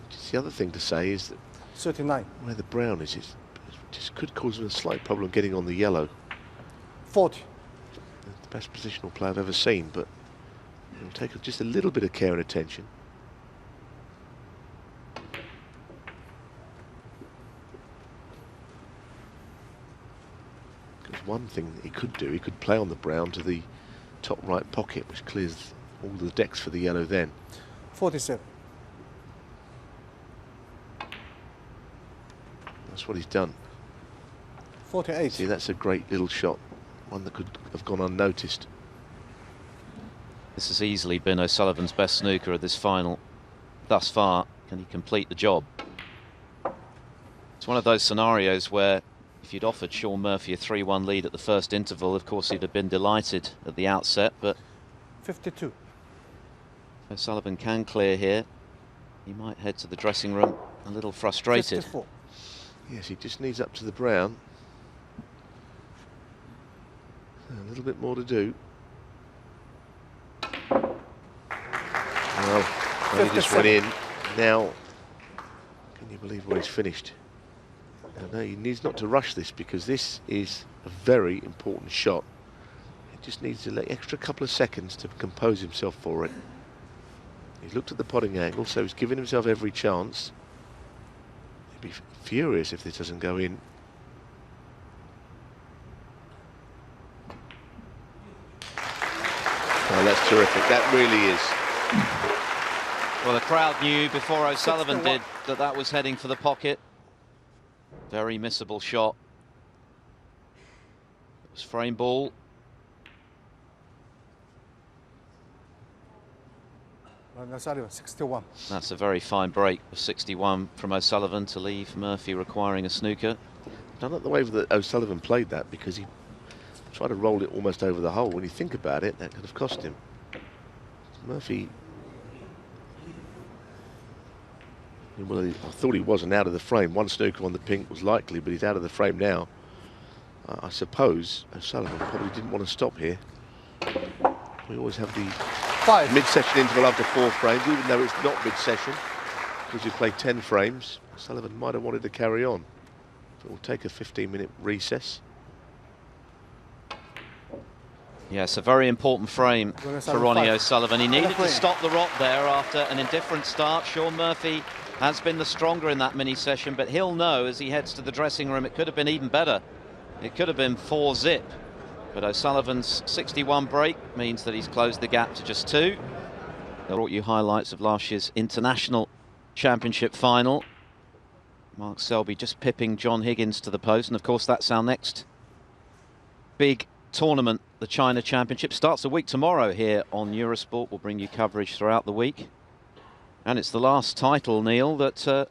S2: Just the other thing to say is that
S3: 39.
S2: where the brown is, it just could cause him a slight problem getting on the yellow.
S3: 40.
S2: The best positional play I've ever seen, but it'll take just a little bit of care and attention. Because one thing that he could do, he could play on the brown to the top right pocket, which clears all the decks for the yellow then.
S3: 47.
S2: That's what he's done.
S3: 48.
S2: See, that's a great little shot. One that could have gone unnoticed.
S1: This has easily been O'Sullivan's best snooker of this final thus far. Can he complete the job? It's one of those scenarios where if you'd offered Sean Murphy a 3-1 lead at the first interval, of course he'd have been delighted at the outset, but
S3: 52.
S1: O'Sullivan can clear here. He might head to the dressing room a little frustrated.
S3: 54.
S2: Yes, he just needs up to the brown. A little bit more to do. Well, he just went in. Now, can you believe where he's finished? No, he needs not to rush this because this is a very important shot. He just needs an extra couple of seconds to compose himself for it. He's looked at the potting angle, so he's given himself every chance. He'd be furious if this doesn't go in. Oh, that's terrific. That really is.
S1: Well, the crowd knew before O'Sullivan did that that was heading for the pocket. Very missable shot. It was frame ball.
S3: Sullivan, 61.
S1: That's a very fine break of 61 from O'Sullivan to leave Murphy requiring a snooker.
S2: I don't like the way that O'Sullivan played that because he tried to roll it almost over the hole. When you think about it, that could have cost him. Murphy, well, I thought he wasn't out of the frame. One snooker on the pink was likely, but he's out of the frame now. I suppose O'Sullivan probably didn't want to stop here. We always have the mid-session interval after 4 frames, even though it's not mid-session, because you play 10 frames. Sullivan might have wanted to carry on. But we'll take a 15-minute recess.
S1: Yes, a very important frame for Ronnie O'Sullivan. He needed to stop the rot there after an indifferent start. Sean Murphy has been the stronger in that mini-session, but he'll know as he heads to the dressing room it could have been even better. It could have been 4-zip. But O'Sullivan's 61 break means that he's closed the gap to just 2. I brought you highlights of last year's International Championship final. Mark Selby just pipping John Higgins to the post. And of course, that's our next big tournament. The China Championship starts a week tomorrow here on Eurosport. We'll bring you coverage throughout the week. And it's the last title, Neil, that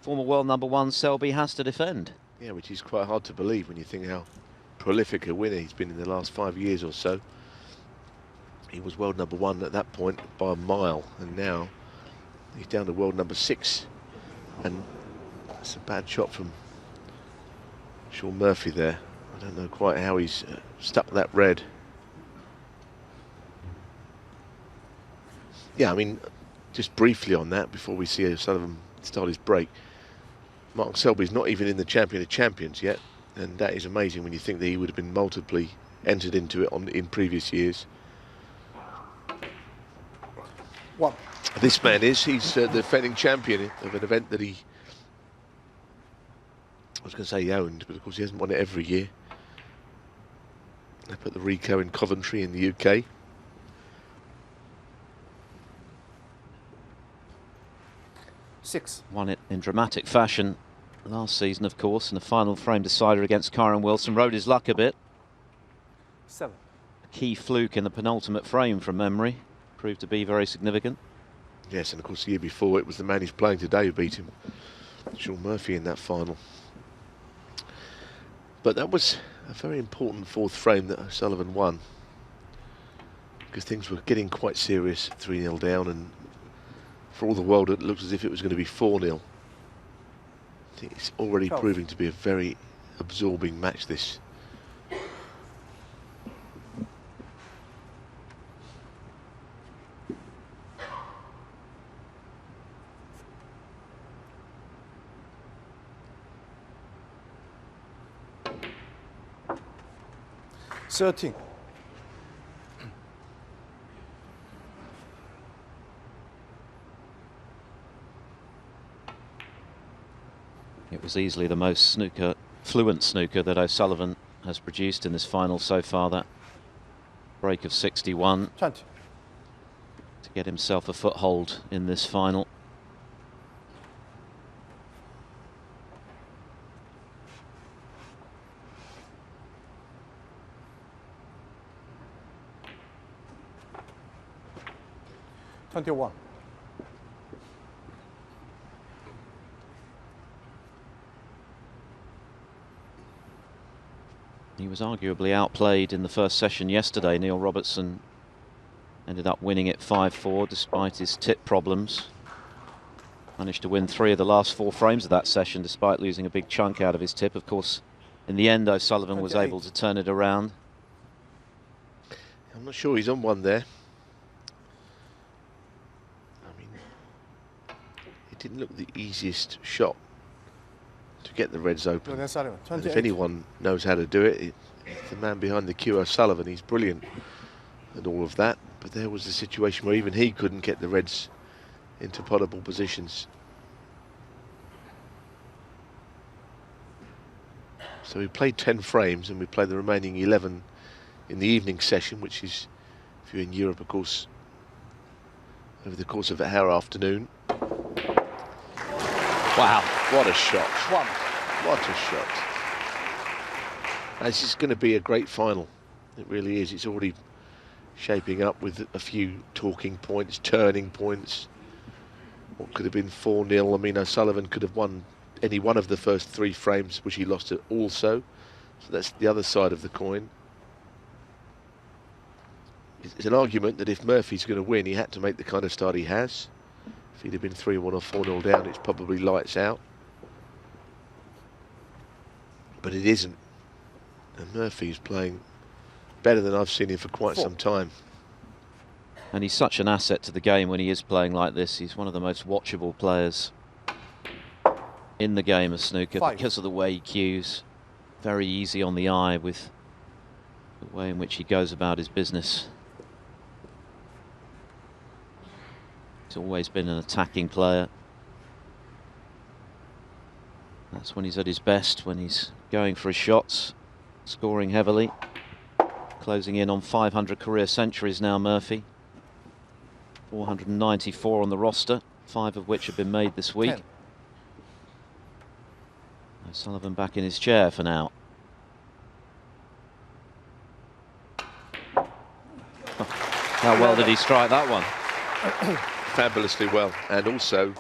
S1: former world #1 Selby has to defend.
S2: Yeah, which is quite hard to believe when you think how prolific a winner he's been in the last 5 years or so. He was world #1 at that point by a mile, and now he's down to world #6. And that's a bad shot from Sean Murphy there. I don't know quite how he's stuck that red. Yeah, I mean, just briefly on that before we see Sullivan start his break. Mark Selby's not even in the Champion of Champions yet, and that is amazing when you think that he would have been multiply entered into it in previous years.
S3: What?
S2: This man is, he's the defending champion of an event that I was going to say he owned, but of course he hasn't won it every year. They put the Rico in Coventry in the UK.
S3: Six.
S1: Won it in dramatic fashion last season, of course, in the final frame decider against Kyron Wilson. Rode his luck a bit.
S3: 7.
S1: A key fluke in the penultimate frame from memory. Proved to be very significant.
S2: Yes, and of course the year before it was the man he's playing today who beat him, Sean Murphy, in that final. But that was a very important fourth frame that Sullivan won, because things were getting quite serious, 3-0 down, and for all the world it looked as if it was going to be 4-0. I think it's already proving to be a very absorbing match, this.
S3: Thirteen.
S1: It was easily the most fluent snooker that O'Sullivan has produced in this final so far. That break of 61
S3: 20.
S1: to get himself a foothold in this final.
S3: $21.
S1: He was arguably outplayed in the first session yesterday. Neil Robertson ended up winning it 5-4 despite his tip problems. Managed to win 3 of the last 4 frames of that session despite losing a big chunk out of his tip. Of course, in the end, O'Sullivan was able to turn it around.
S2: I'm not sure he's on one there. I mean, it didn't look the easiest shot to get the reds open. And if anyone knows how to do it, it's the man behind the cue, Sullivan. He's brilliant at all of that. But there was a situation where even he couldn't get the reds into potable positions. So we played 10 frames and we played the remaining 11 in the evening session, which is, if you're in Europe, of course, over the course of our afternoon. Wow, what a shot. What a shot. This is going to be a great final. It really is. It's already shaping up with a few talking points, turning points. What could have been 4-0. I mean, O'Sullivan could have won any one of the first 3 frames, which he lost it also. So that's the other side of the coin. It's an argument that if Murphy's going to win, he had to make the kind of start he has. If he'd have been 3-1 or 4-0 down, it's probably lights out. But it isn't. And Murphy's playing better than I've seen him for quite some time.
S1: And he's such an asset to the game when he is playing like this. He's one of the most watchable players in the game of snooker because of the way he cues. Very easy on the eye with the way in which he goes about his business. He's always been an attacking player. That's when he's at his best, when he's going for his shots, scoring heavily. Closing in on 500 career centuries now, Murphy. 494 on the roster, 5 of which have been made this week.
S3: 10.
S1: Sullivan back in his chair for now. How well did he strike that one?
S2: Fabulously well. And also,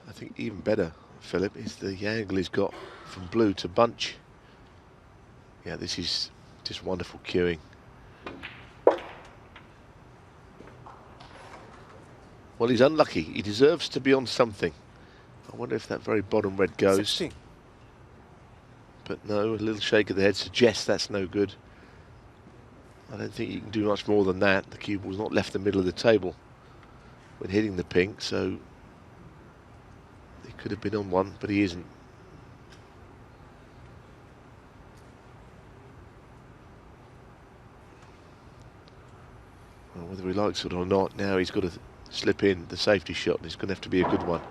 S2: I think even better, Philip, is the angle he's got from blue to bunch. Yeah, this is just wonderful cueing. Well, he's unlucky. He deserves to be on something. I wonder if that very bottom red goes.
S3: 16.
S2: But no, a little shake of the head suggests that's no good. I don't think you can do much more than that. The cue ball's not left the middle of the table when hitting the pink, so he could have been on one, but he isn't. Well, whether he likes it or not, now he's got to slip in the safety shot, and it's going to have to be a good one.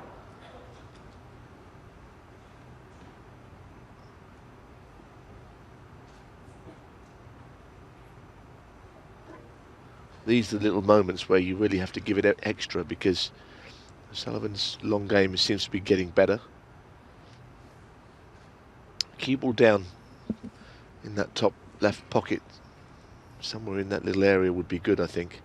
S2: These are the little moments where you really have to give it extra, because Sullivan's long game seems to be getting better. cue ball down in that top left pocket. Somewhere in that little area would be good, I think.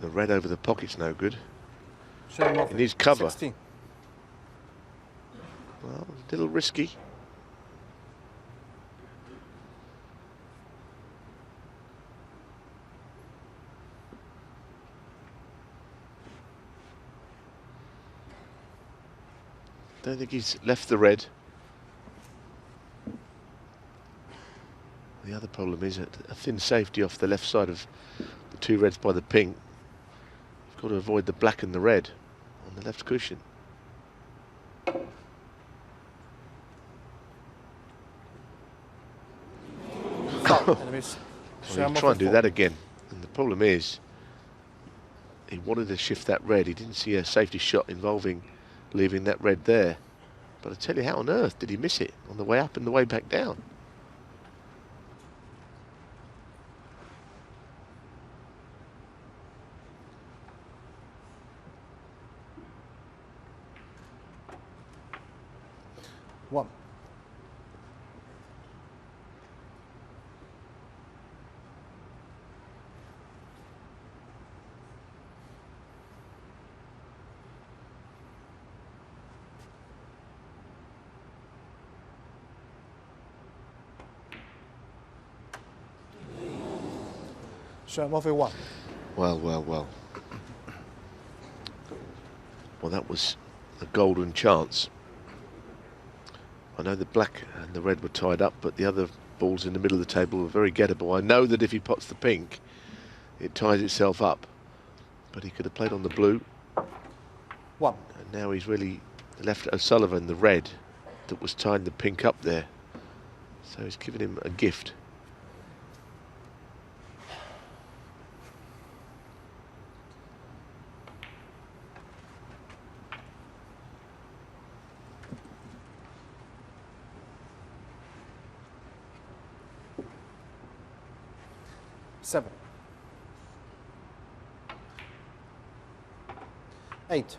S2: The red over the pocket's no good. He needs cover.
S3: 16.
S2: Well, a little risky. Don't think he's left the red. The other problem is a thin safety off the left side of the two reds by the pink. You've got to avoid the black and the red on the left cushion.
S3: Well,
S2: he'll try and do that again. And the problem is, he wanted to shift that red. He didn't see a safety shot involving leaving that red there. But I tell you, how on earth did he miss it on the way up and the way back down?
S3: One. So Murphy 1.
S2: Well. Well, that was a golden chance. I know the black and the red were tied up, but the other balls in the middle of the table were very gettable. I know that if he pots the pink, it ties itself up. But he could have played on the blue.
S3: 1.
S2: And now he's really left O'Sullivan the red that was tying the pink up there. So he's given him a gift.
S3: Seven. 8.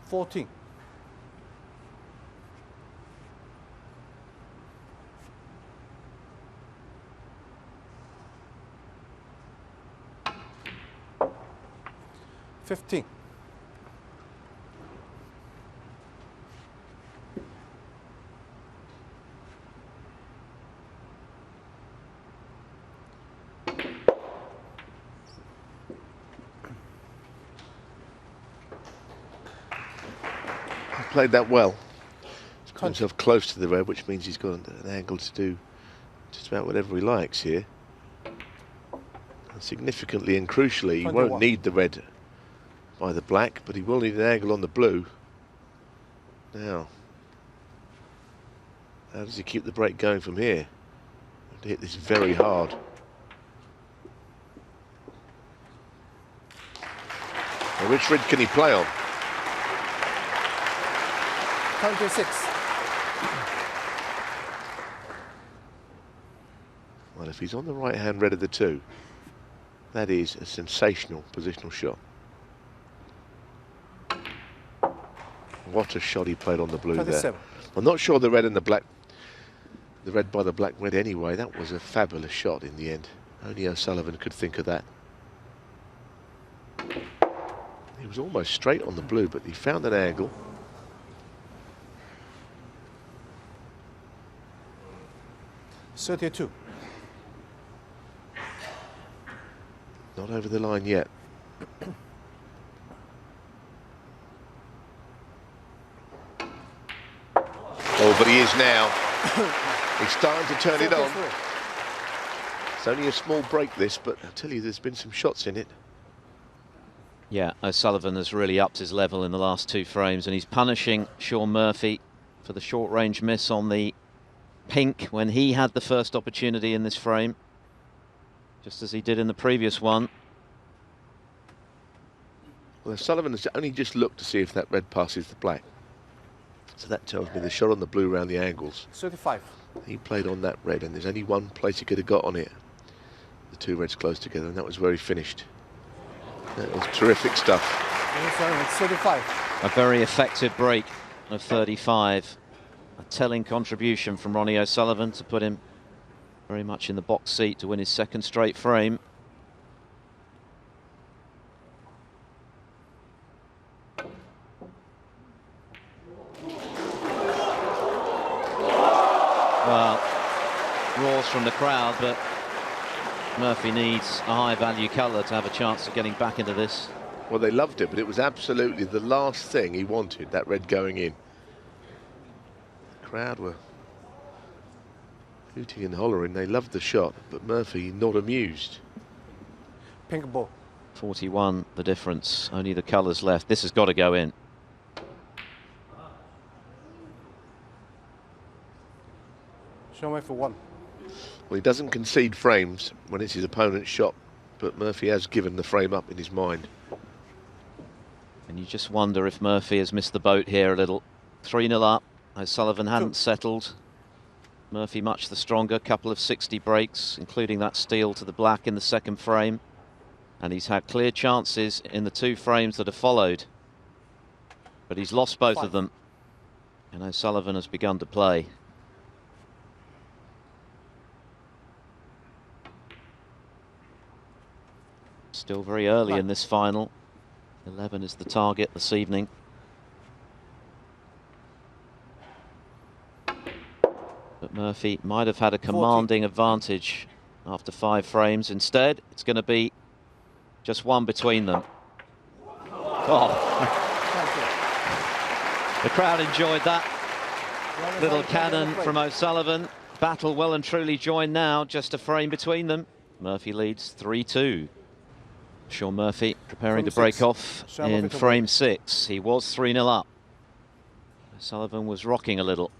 S3: $14. 15.
S2: He played that well. He's got himself close to the red, which means he's got an angle to do just about whatever he likes here. And significantly and crucially, he
S3: 21.
S2: won't need the red by the black, but he will need an angle on the blue. Now, how does he keep the break going from here? To hit this very hard. Now, which red can he play on?
S3: 26.
S2: Well, if he's on the right-hand red of the two, that is a sensational positional shot. What a shot he played on the blue
S3: 27.
S2: there. I'm not sure the red and the black, the red by the black red anyway. That was a fabulous shot in the end. Only O'Sullivan could think of that. He was almost straight on the blue, but he found an angle.
S3: $32.
S2: Not over the line yet. Oh, but he is now. He's starting to turn it on. It's only a small break, this, but I'll tell you, there's been some shots in it.
S1: Yeah, O'Sullivan has really upped his level in the last two frames, and he's punishing Shaun Murphy for the short-range miss on the pink when he had the first opportunity in this frame. just as he did in the previous one.
S2: Well, Sullivan has only just looked to see if that red passes the black. So that tells me the shot on the blue around the angles.
S3: 35.
S2: He played on that red, and there's only one place he could have got on it. The two reds close together, and that was where he finished. That was terrific stuff.
S3: 35.
S1: A very effective break of 35. A telling contribution from Ronnie O'Sullivan to put him very much in the box seat to win his second straight frame. Well, roars from the crowd, but Murphy needs a high value colour to have a chance of getting back into this.
S2: Well, they loved it, but it was absolutely the last thing he wanted, that red going in. The crowd were hooting and hollering. They loved the shot, but Murphy not amused.
S3: Pink ball.
S1: 41 the difference, only the colours left. This has got to go in.
S3: Show me for 1.
S2: Well, he doesn't concede frames when it's his opponent's shot, but Murphy has given the frame up in his mind.
S1: And you just wonder if Murphy has missed the boat here a little. 3-0 up. O'Sullivan hadn't settled. Murphy much the stronger, couple of 60 breaks, including that steal to the black in the second frame. And he's had clear chances in the 2 frames that have followed. But he's lost both of them. And O'Sullivan has begun to play. Still very early in this final. 11 is the target this evening. But Murphy might have had a commanding advantage after 5 frames. Instead, it's going to be just 1 between them. Oh. The crowd enjoyed that little cannon from O'Sullivan. Battle well and truly joined now, just a frame between them. Murphy leads 3-2. Sean Murphy preparing to break off in frame 6. He was 3-0 up. Sullivan was rocking a little.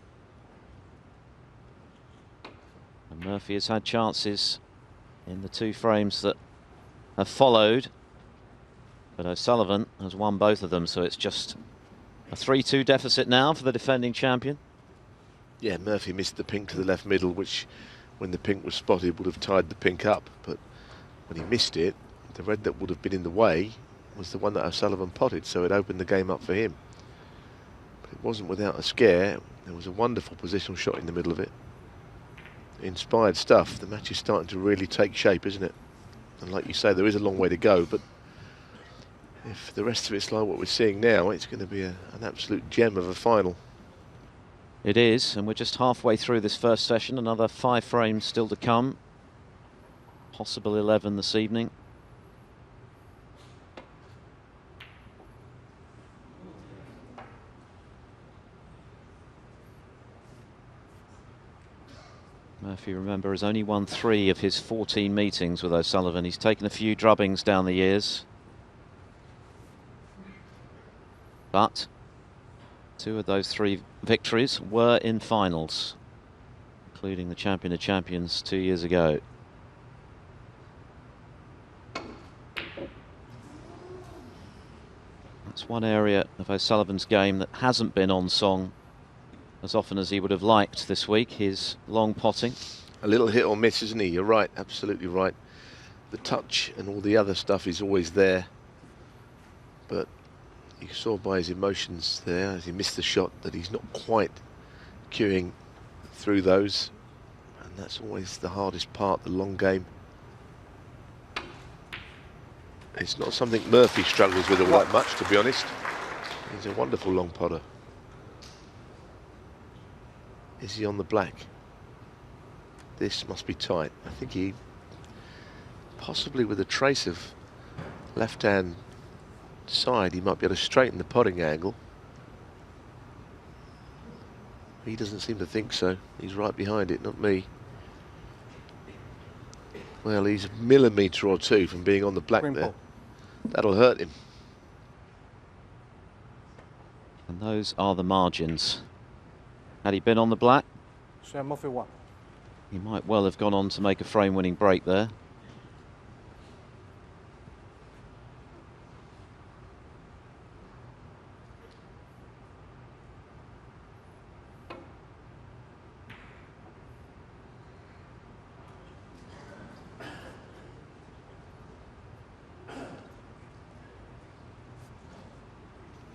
S1: And Murphy has had chances in the 2 frames that have followed. But O'Sullivan has won both of them, so it's just a 3-2 deficit now for the defending champion.
S2: Yeah, Murphy missed the pink to the left middle, which, when the pink was spotted, would have tied the pink up. But when he missed it, the red that would have been in the way was the one that O'Sullivan potted, so it opened the game up for him. But it wasn't without a scare. There was a wonderful positional shot in the middle of it. Inspired stuff. The match is starting to really take shape, isn't it? And like you say, there is a long way to go, but if the rest of it's like what we're seeing now, it's going to be an absolute gem of a final.
S1: It is, and we're just halfway through this first session. Another 5 frames still to come. Possible 11 this evening. Murphy, remember, has only won 3 of his 14 meetings with O'Sullivan. He's taken a few drubbings down the years. But 2 of those 3 victories were in finals, including the Champion of Champions 2 years ago. That's one area of O'Sullivan's game that hasn't been on song as often as he would have liked this week, his long potting.
S2: A little hit or miss, isn't he? You're right, absolutely right. The touch and all the other stuff is always there. But you saw by his emotions there, as he missed the shot, that he's not quite queuing through those. And that's always the hardest part, the long game. It's not something Murphy struggles with all that much, to be honest. He's a wonderful long potter. Is he on the black? This must be tight. I think he, possibly with a trace of left-hand side, he might be able to straighten the potting angle. He doesn't seem to think so. He's right behind it, not me. Well, he's a millimetre or 2 from being on the black there. That'll hurt him.
S1: And those are the margins. Had he been on the black,
S3: Murphy 1.
S1: he might well have gone on to make a frame-winning break there.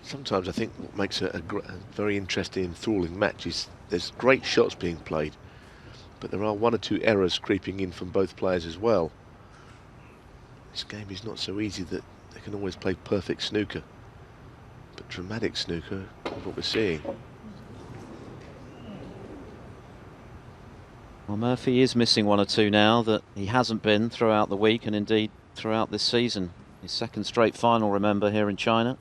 S2: Sometimes I think what makes a very interesting, enthralling match is there's great shots being played, but there are one or two errors creeping in from both players as well. This game is not so easy that they can always play perfect snooker, but dramatic snooker is what we're seeing.
S1: Well, Murphy is missing one or two now that he hasn't been throughout the week and indeed throughout this season. His second straight final, remember, here in China.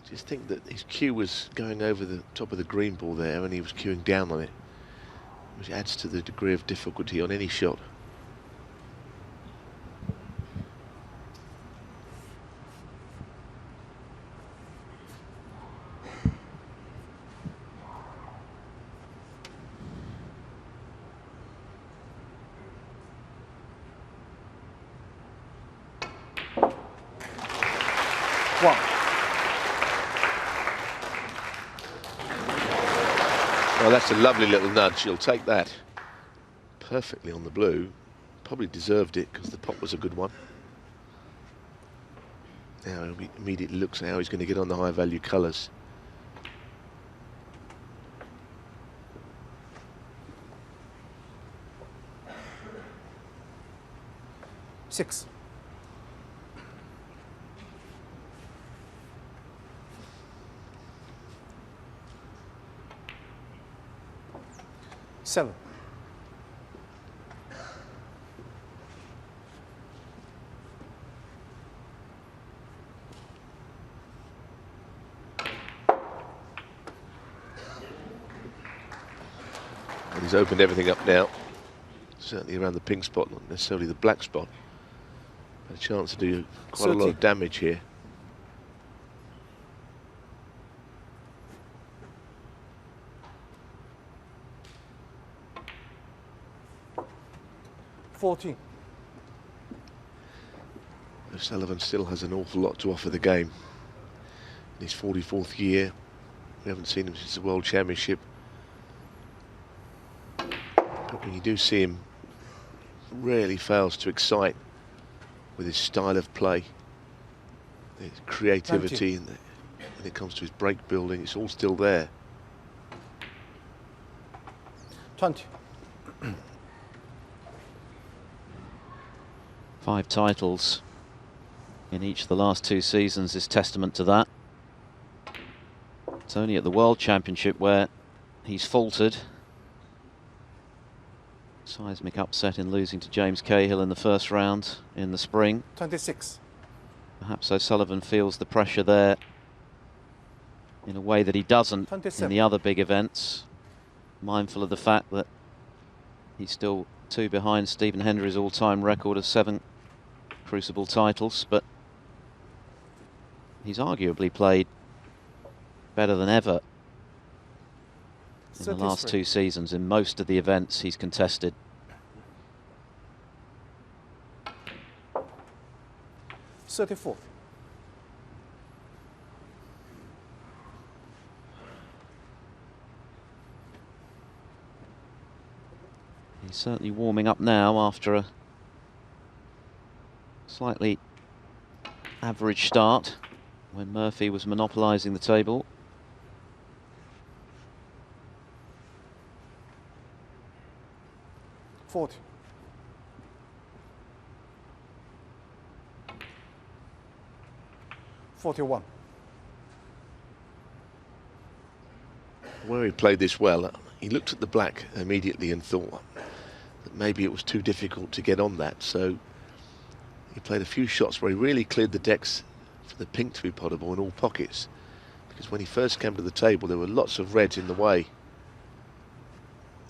S2: Just think that his cue was going over the top of the green ball there and he was cueing down on it, which adds to the degree of difficulty on any shot.
S3: One.
S2: Well, that's a lovely little nudge. You'll take that. Perfectly on the blue. Probably deserved it because the pot was a good one. Now he immediately looks at how he's going to get on the high value colours.
S3: Six. Seven.
S2: And he's opened everything up now. Certainly around the pink spot, not necessarily the black spot. A chance to do quite a lot of damage here.
S3: $14.
S2: Sullivan still has an awful lot to offer the game. In his 44th year, we haven't seen him since the World Championship. But when you do see him, rarely fails to excite with his style of play, his creativity, and when it comes to his break building, it's all still there.
S3: 20.
S1: 5 titles in each of the last 2 seasons is testament to that. It's only at the World Championship where he's faltered. Seismic upset in losing to James Cahill in the first round in the spring.
S3: 26.
S1: Perhaps O'Sullivan feels the pressure there in a way that he doesn't
S3: 27.
S1: in the other big events. Mindful of the fact that he's still 2 behind Stephen Hendry's all-time record of 7 Crucible titles, but he's arguably played better than ever in the last 2 seasons in most of the events he's contested.
S3: 34.
S1: He's certainly warming up now after a slightly average start when Murphy was monopolising the table.
S3: $40. 41.
S2: Where he played this well, he looked at the black immediately and thought that maybe it was too difficult to get on that, so he played a few shots where he really cleared the decks for the pink to be potable in all pockets, because when he first came to the table there were lots of reds in the way,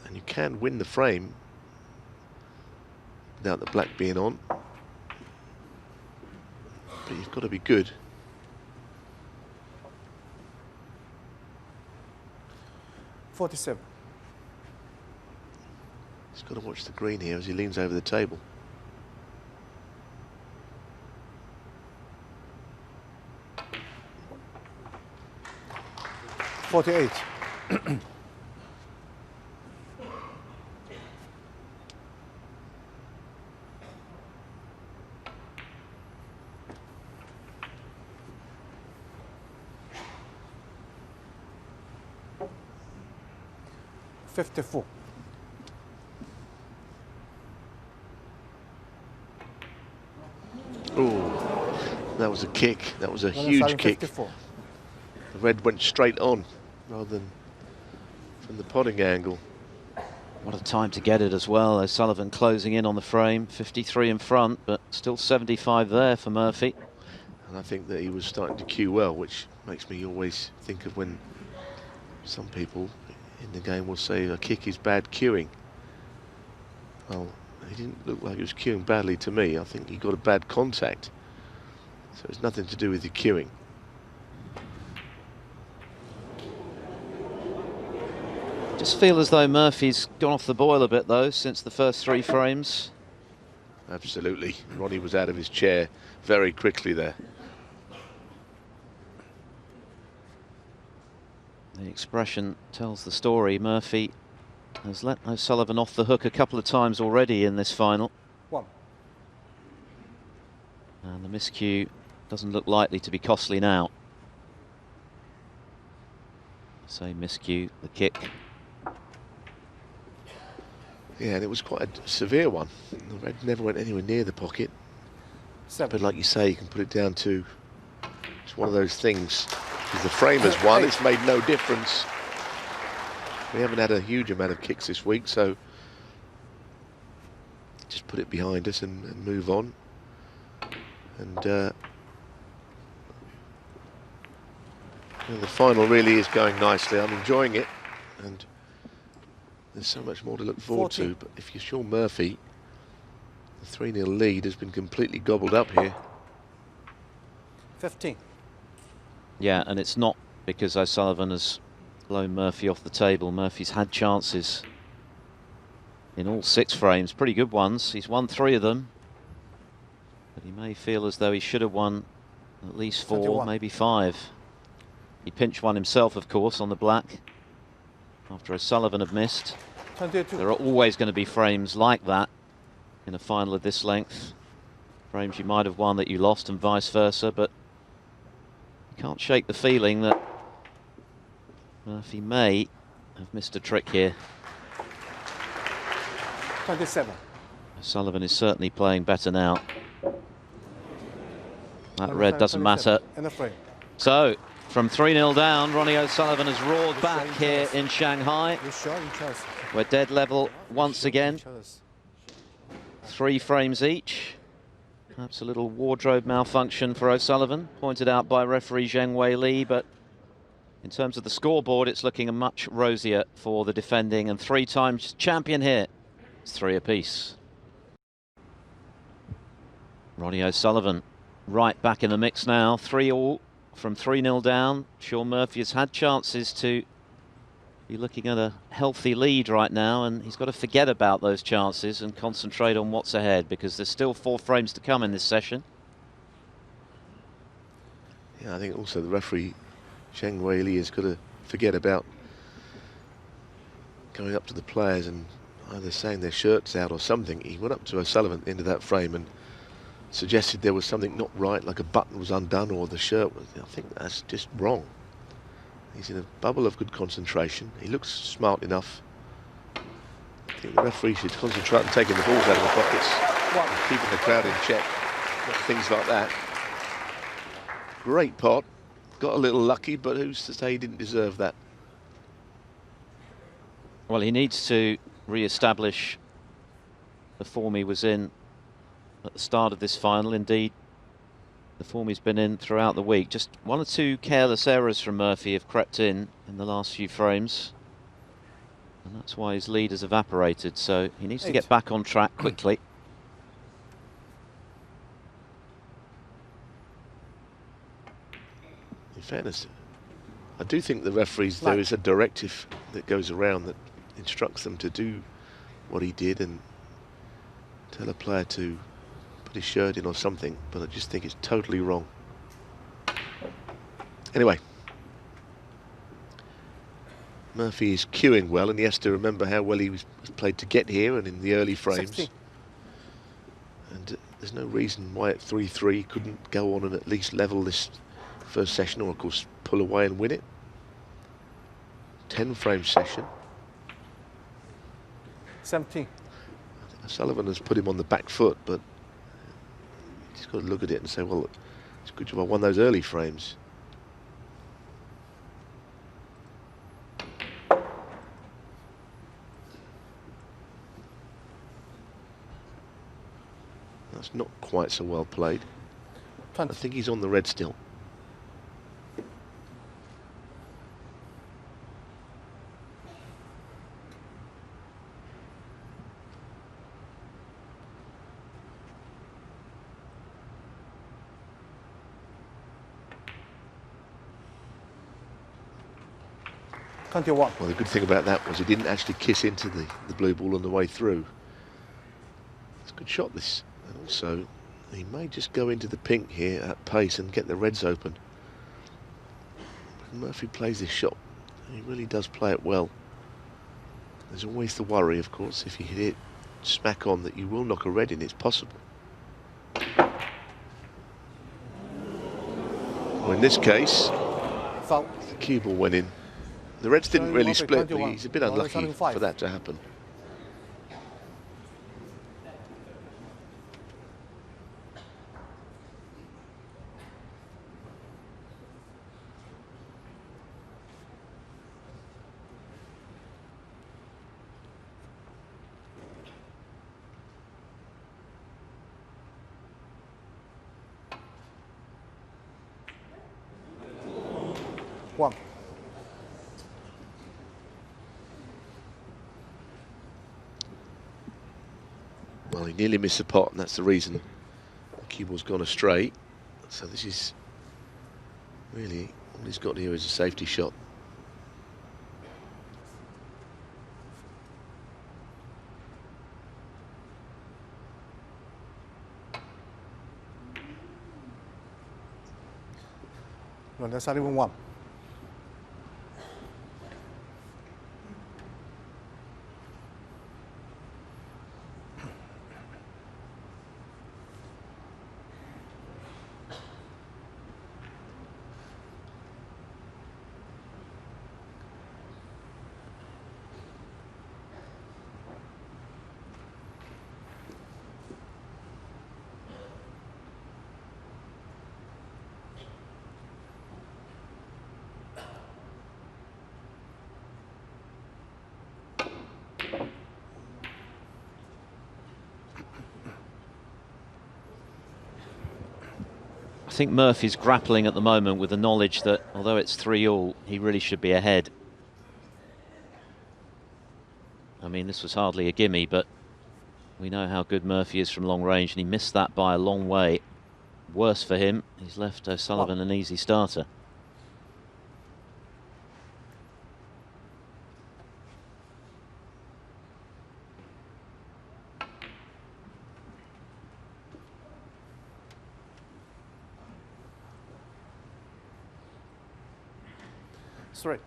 S2: and you can win the frame without the black being on, but you've got to be good.
S3: 47.
S2: He's got to watch the green here as he leans over the table.
S3: $48. 54.
S2: Oh, that was a kick. That was a
S3: Running
S2: huge
S3: silent
S2: kick.
S3: 54.
S2: The red went straight on rather than from the potting angle.
S1: What a time to get it as well. O'Sullivan closing in on the frame, 53 in front, but still 75 there for Murphy.
S2: And I think that he was starting to cue well, which makes me always think of when some people in the game will say a kick is bad cueing. Well, he didn't look like he was cueing badly to me. I think he got a bad contact. So it's nothing to do with the cueing.
S1: Just feel as though Murphy's gone off the boil a bit though since the first 3 frames.
S2: Absolutely. Ronnie was out of his chair very quickly there.
S1: The expression tells the story. Murphy has let O'Sullivan off the hook a couple of times already in this final.
S3: 1.
S1: And the miscue doesn't look likely to be costly now. Same miscue, the kick.
S2: Yeah, and it was quite a severe one. The red never went anywhere near the pocket.
S3: 7.
S2: But like you say, you can put it down to it's one of those things. Because the frame has won, it's made no difference. We haven't had a huge amount of kicks this week, so just put it behind us and move on. And the final really is going nicely. I'm enjoying it, and there's so much more to look forward
S3: 14.
S2: to. But if you're Sean Murphy, the 3-0 lead has been completely gobbled up here.
S3: 15.
S1: Yeah, and it's not because O'Sullivan has blown Murphy off the table. Murphy's had chances in all 6 frames, pretty good ones. He's won 3 of them, but he may feel as though he should have won at least 4,
S3: 21.
S1: maybe 5. He pinched one himself, of course, on the black after O'Sullivan had missed.
S3: 22.
S1: There are always going to be frames like that in a final of this length. Frames you might have won that you lost and vice versa, but you can't shake the feeling that Murphy may have missed a trick here.
S3: 27.
S1: Sullivan is certainly playing better now. That
S3: Number
S1: red doesn't
S3: 27
S1: matter.
S3: In the frame.
S1: So, from 3-0 down, Ronnie O'Sullivan has roared back here in Shanghai.
S3: You sure each other?
S1: We're dead level once again. 3 frames each. Perhaps a little wardrobe malfunction for O'Sullivan, pointed out by referee Zheng Wei Li, but in terms of the scoreboard, it's looking much rosier for the defending and 3 times champion here. It's 3 apiece. Ronnie O'Sullivan right back in the mix now, 3-all from 3-0 down. Sean Murphy has had chances to be looking at a healthy lead right now, and he's got to forget about those chances and concentrate on what's ahead, because there's still 4 frames to come in this session.
S2: Yeah, I think also the referee Zheng Wei Li has got to forget about going up to the players and either saying their shirts out or something. He went up to O'Sullivan at the end of that frame and suggested there was something not right, like a button was undone or the shirt was. I think that's just wrong. He's in a bubble of good concentration. He looks smart enough. I think the referee should concentrate on taking the balls out of the pockets, and keeping the crowd in check, not things like that. Great pot. Got a little lucky, but who's to say he didn't deserve that?
S1: Well, he needs to re-establish the form he was in at the start of this final. Indeed, the form he's been in throughout the week. Just 1 or 2 careless errors from Murphy have crept in the last few frames, and that's why his lead has evaporated. So he needs to get back on track quickly.
S2: In fairness, I do think the referees, there is a directive that goes around that instructs them to do what he did and tell a player to put his shirt in or something, but I just think it's totally wrong. Anyway, Murphy is cueing well, and he has to remember how well he was played to get here and in the early frames.
S3: 60.
S2: And there's no reason why at 3-3 he couldn't go on and at least level this first session, or of course pull away and win it. 10 frame session.
S3: 17.
S2: Sullivan has put him on the back foot, but he's got to look at it and say, well, it's a good job I won those early frames. That's not quite so well played.
S3: 20.
S2: I think he's on the red still.
S3: Well,
S2: Well, the good thing about that was he didn't actually kiss into the blue ball on the way through. It's a good shot, this. And also, he may just go into the pink here at pace and get the reds open. Murphy plays this shot. He really does play it well. There's always the worry, of course, if you hit it smack on, that you will knock a red in. It's possible. Well, in this case,
S3: foul.
S2: the cue ball went in. The reds didn't really split, but
S3: 21.
S2: he's a bit unlucky for that to happen.
S3: One.
S2: Well, he nearly missed the pot, and that's the reason the cue ball's gone astray. So this is really all he's got here is a safety shot.
S3: No, that's not even one.
S1: I think Murphy's grappling at the moment with the knowledge that although it's 3-all, he really should be ahead. I mean, this was hardly a gimme, but we know how good Murphy is from long range, and he missed that by a long way. Worse for him, he's left Sullivan an easy starter.
S3: Straight.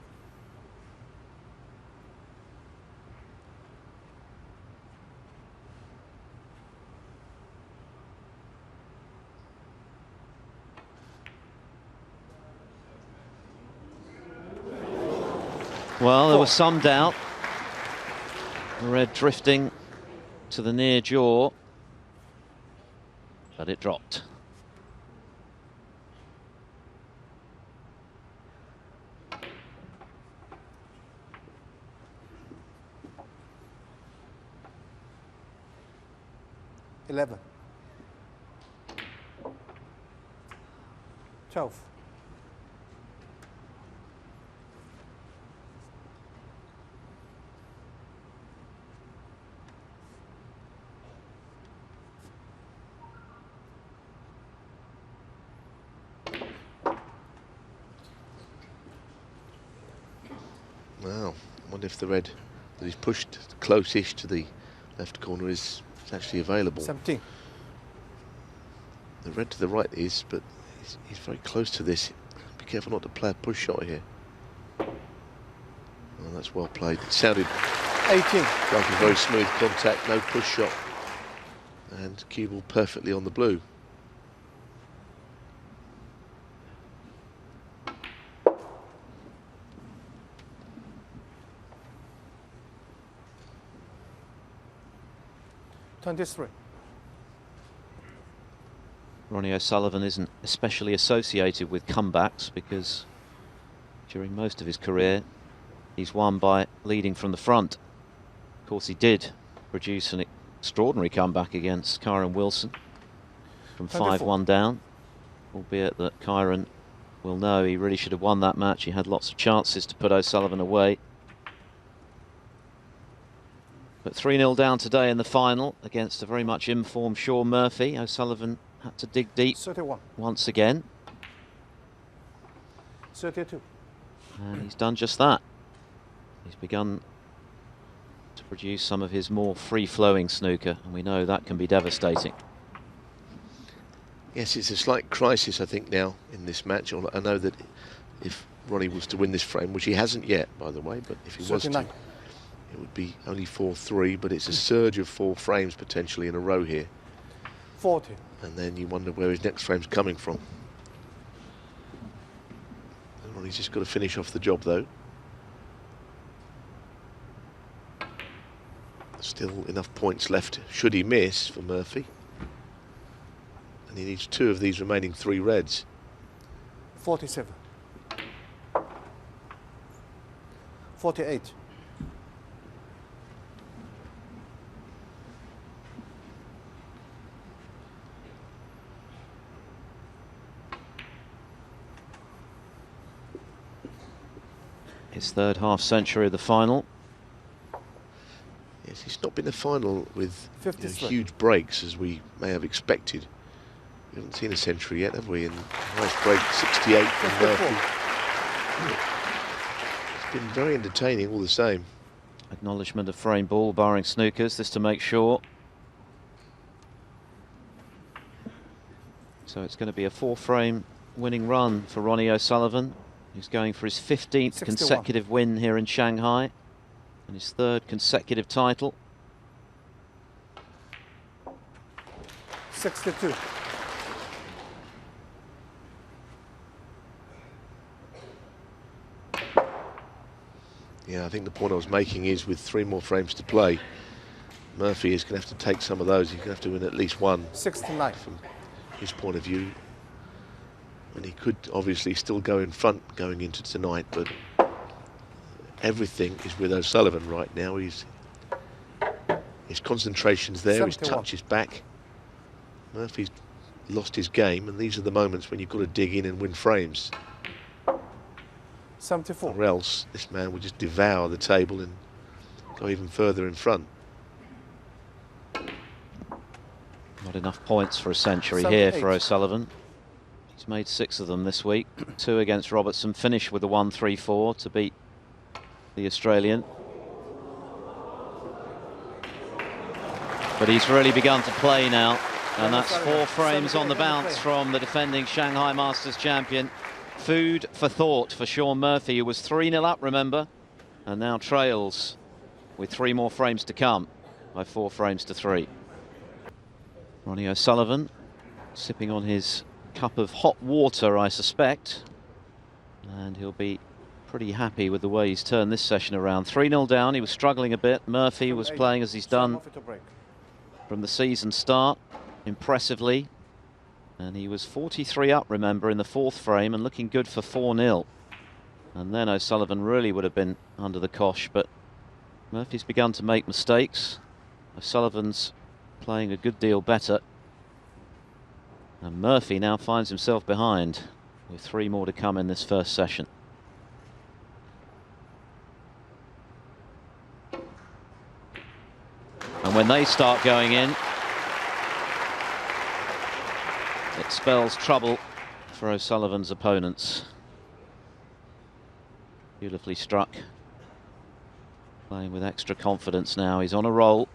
S1: Well, there was some doubt. Red drifting to the near jaw, but it dropped.
S3: $11. 12.
S2: Wow, I wonder if the red that he's pushed close-ish to the left corner is actually available.
S3: 17.
S2: The red to the right is, but he's very close to this. Be careful not to play a push shot here. Well, that's well played. It sounded
S3: 18.
S2: like a very smooth contact, no push shot. And cue ball perfectly on the blue.
S3: 23.
S1: Ronnie O'Sullivan isn't especially associated with comebacks because during most of his career he's won by leading from the front. Of course, he did produce an extraordinary comeback against Kyron Wilson from 5-1 down, albeit that Kyron will know he really should have won that match. He had lots of chances to put O'Sullivan away. But 3-0 down today in the final against a very much informed Sean Murphy. O'Sullivan had to dig deep
S3: 31.
S1: once again.
S3: 32.
S1: And he's done just that. He's begun to produce some of his more free-flowing snooker, and we know that can be devastating.
S2: Yes, it's a slight crisis, I think, now in this match. I know that if Ronnie was to win this frame, which he hasn't yet, by the way, but if he was to, it would be only 4-3, but it's a surge of 4 frames potentially in a row here.
S3: 40.
S2: And then you wonder where his next frame's coming from. And Ronnie's just got to finish off the job, though. Still enough points left, should he miss, for Murphy. And he needs 2 of these remaining 3 reds.
S3: 47. 48.
S1: His third half century of the final.
S2: Yes, it's not been a final with huge breaks as we may have expected. We haven't seen a century yet, have we? And nice break, 68 from Murphy. It's been very entertaining all the same.
S1: Acknowledgement of frame ball, barring snookers, this to make sure. So it's going to be a 4-frame winning run for Ronnie O'Sullivan. He's going for his 15th
S3: 61.
S1: consecutive win here in Shanghai and his 3rd consecutive title.
S3: 62.
S2: Yeah, I think the point I was making is with 3 more frames to play, Murphy is going to have to take some of those. He's going to have to win at least 1.
S3: 69.
S2: From his point of view. And he could obviously still go in front going into tonight, but everything is with O'Sullivan right now. His concentration's there,
S3: 71.
S2: his touch is back. Murphy's lost his game, and these are the moments when you've got to dig in and win frames.
S3: 74.
S2: Or else this man would just devour the table and go even further in front.
S1: Not enough points for a century
S3: 78.
S1: here for O'Sullivan. He's made 6 of them this week. 2 against Robertson, finished with a 1-3-4 to beat the Australian. But he's really begun to play now, and that's 4 frames on the bounce from the defending Shanghai Masters champion. Food for thought for Sean Murphy, who was 3-0 up, remember, and now trails with 3 more frames to come by 4 frames to 3. Ronnie O'Sullivan sipping on his cup of hot water, I suspect, and he'll be pretty happy with the way he's turned this session around. 3-0 down, he was struggling a bit. Murphy was playing as he's done from the season start, impressively, and he was 43 up, remember, in the 4th frame and looking good for 4-0. And then O'Sullivan really would have been under the cosh, but Murphy's begun to make mistakes. O'Sullivan's playing a good deal better. And Murphy now finds himself behind with 3 more to come in this first session. And when they start going in, it spells trouble for O'Sullivan's opponents. Beautifully struck. Playing with extra confidence now. He's on a roll.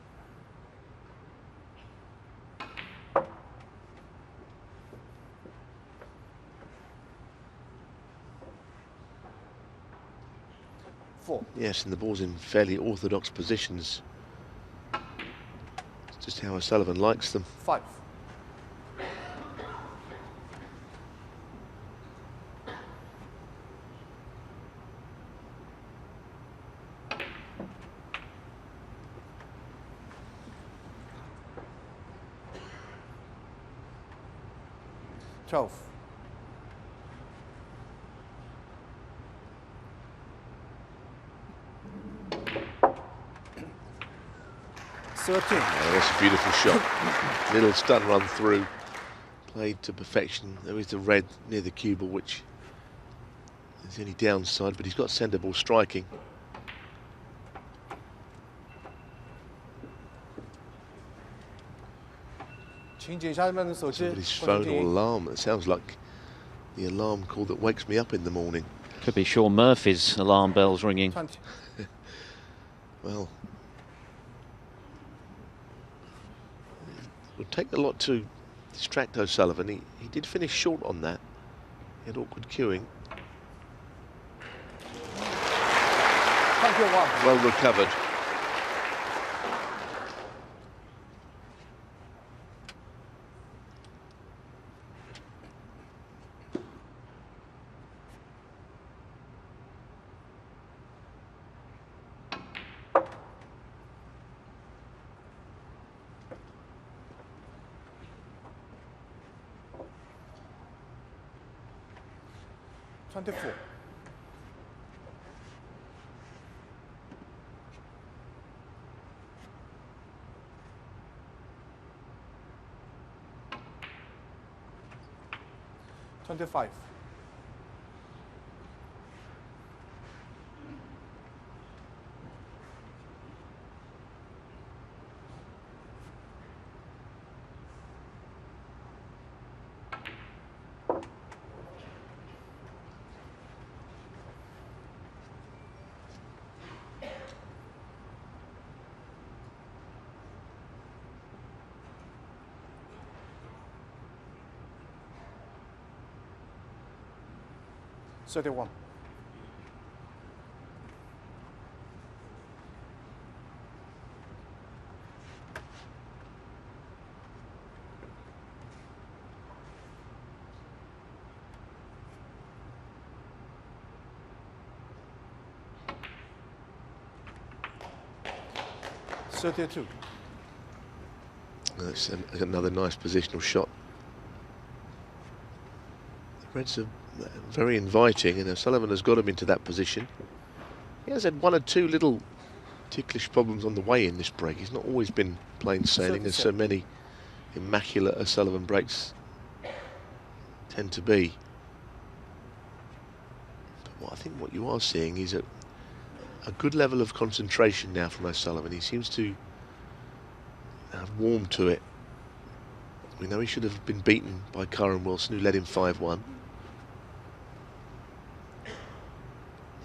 S2: Yes, and the ball's in fairly orthodox positions. It's just how O'Sullivan likes them.
S3: 5. 12. 13.
S2: Oh, that's a beautiful shot. Little stun run through, played to perfection. There is the red near the cue ball, which is the only downside, but he's got centre ball striking. Somebody's phone or alarm. It sounds like the alarm call that wakes me up in the morning.
S1: Could be Sean Murphy's alarm bells ringing.
S3: 20.
S2: Well, it would take a lot to distract O'Sullivan. He did finish short on that. He had awkward cueing.
S3: 21.
S2: Well recovered.
S3: $24. 25. 31. 32.
S2: That's another nice positional shot. The Reds are very inviting, and Sullivan has got him into that position. He has had one or two little ticklish problems on the way in this break. He's not always been plain sailing, as so many immaculate O'Sullivan breaks tend to be. But I think what you are seeing is a good level of concentration now from O'Sullivan. He seems to have warmed to it. We know he should have been beaten by Karen Wilson, who led him 5-1.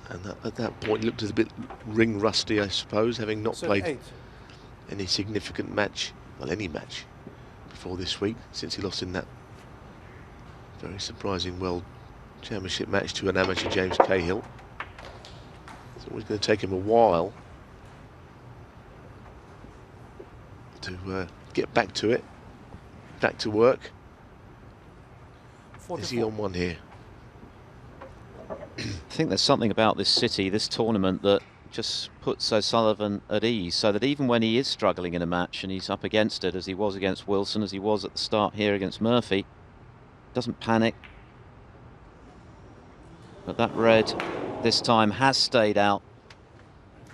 S2: And at that point looked a bit ring rusty, I suppose, having not played any significant match, well, any match, before this week, since he lost in that very surprising World Championship match to an amateur James Cahill. It's always going to take him a while to get back to it, back to work.
S3: 44.
S2: Is he on one here?
S1: I think there's something about this city, this tournament, that just puts O'Sullivan at ease, so that even when he is struggling in a match and he's up against it, as he was against Wilson, as he was at the start here against Murphy, doesn't panic. But that red this time has stayed out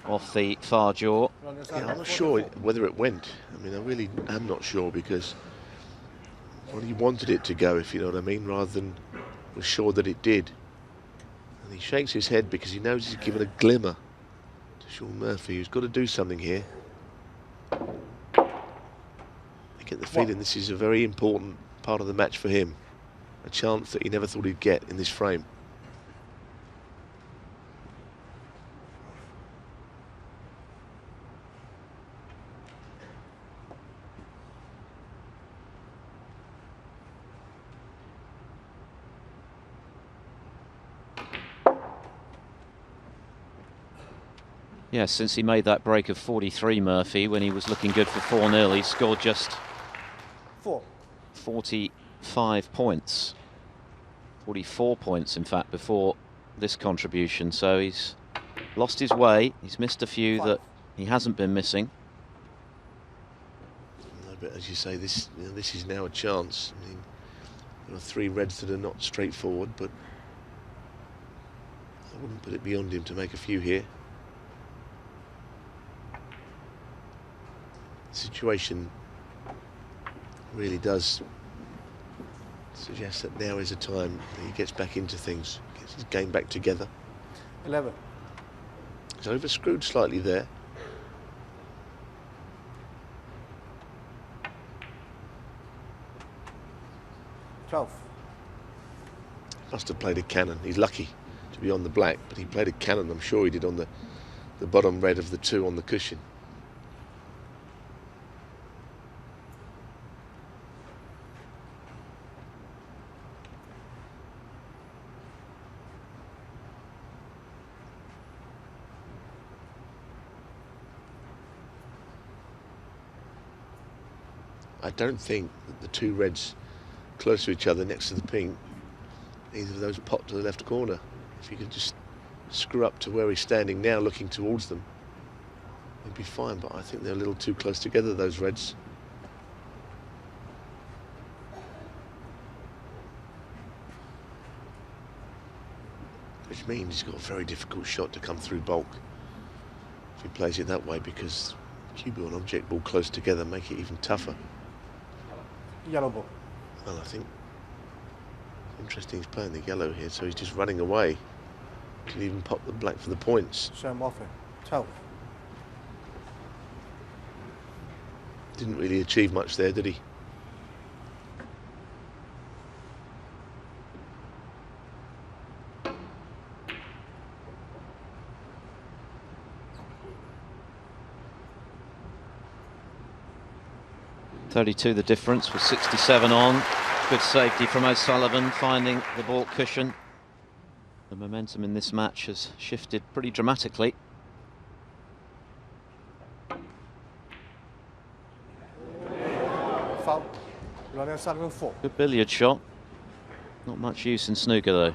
S1: off the far jaw.
S2: Yeah, I'm not sure whether it went. I mean, I really am not sure, because well, he wanted it to go, if you know what I mean, rather than was sure that it did. And he shakes his head because he knows he's given a glimmer to Sean Murphy, who's got to do something here. I get the feeling this is a very important part of the match for him. A chance that he never thought he'd get in this frame.
S1: Yeah, since he made that break of 43, Murphy, when he was looking good for 4-0, he scored just 45 points. 44 points, in fact, before this contribution. So he's lost his way. He's missed a few that he hasn't been missing.
S2: No, but as you say, this is now a chance. I mean, There are 3 reds that are not straightforward, but I wouldn't put it beyond him to make a few here. The situation really does suggest that now is a time that he gets back into things, gets his game back together.
S3: 11.
S2: He's over-screwed slightly there. Must have played a cannon. He's lucky to be on the black, but he played a cannon, I'm sure he did, on the bottom red of the 2 on the cushion. I don't think that the 2 reds close to each other next to the pink, either of those pot to the left corner. If he could just screw up to where he's standing now, looking towards them, he'd be fine, but I think they're a little too close together, those reds. Which means he's got a very difficult shot to come through bulk if he plays it that way, because cue ball and object ball close together make it even tougher.
S3: Yellow ball.
S2: Well, I think interesting he's playing the yellow here, so he's just running away. Can even pop the black for the points.
S3: Shame offer. 12.
S2: Didn't really achieve much there, did he?
S1: .32 the difference with 67 on. Good safety from O'Sullivan, finding the baulk cushion. The momentum in this match has shifted pretty dramatically.
S3: Foul. Running Sullivan 4.
S1: Good billiard shot. Not much use in snooker though.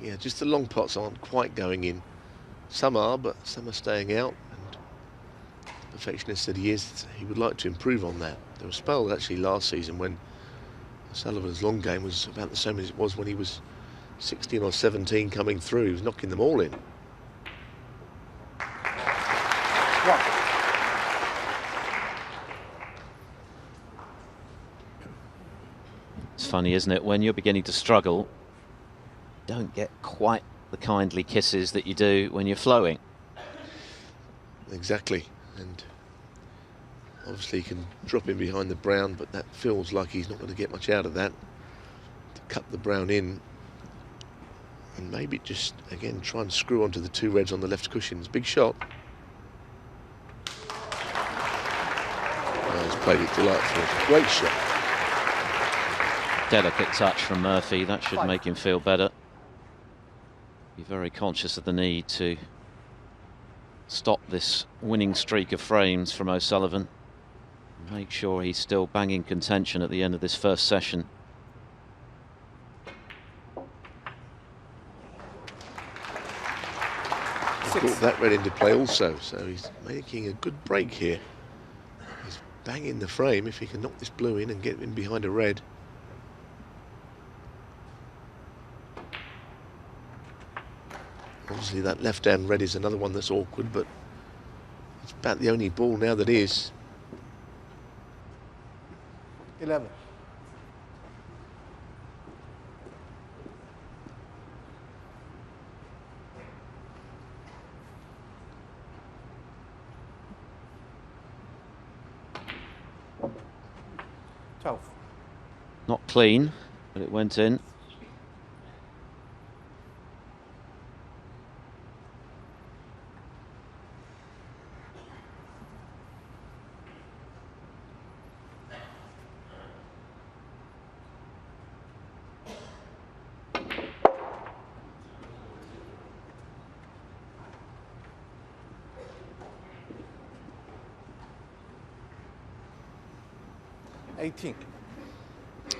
S2: Yeah, just the long pots aren't quite going in. Some are, but some are staying out. And perfectionist that he is, he would like to improve on that. There were spells actually last season when Sullivan's long game was about the same as it was when he was 16 or 17 coming through. He was knocking them all in.
S1: It's funny, isn't it, when you're beginning to struggle, don't get quite the kindly kisses that you do when you're flowing.
S2: Exactly, and obviously he can drop in behind the brown, but that feels like he's not going to get much out of that. To cut the brown in and maybe just again try and screw onto the 2 reds on the left cushions. Big shot. Oh, he's played it delightfully. Great shot.
S1: Delicate touch from Murphy, that should make him feel better. Be very conscious of the need to stop this winning streak of frames from O'Sullivan. Make sure he's still banging contention at the end of this first session.
S2: He brought that red into play also, so he's making a good break here. He's banging the frame. If he can knock this blue in and get in behind a red. Obviously that left-hand red is another one that's awkward, but it's about the only ball now that is.
S3: 11.
S1: Not clean, but it went in.
S3: 18.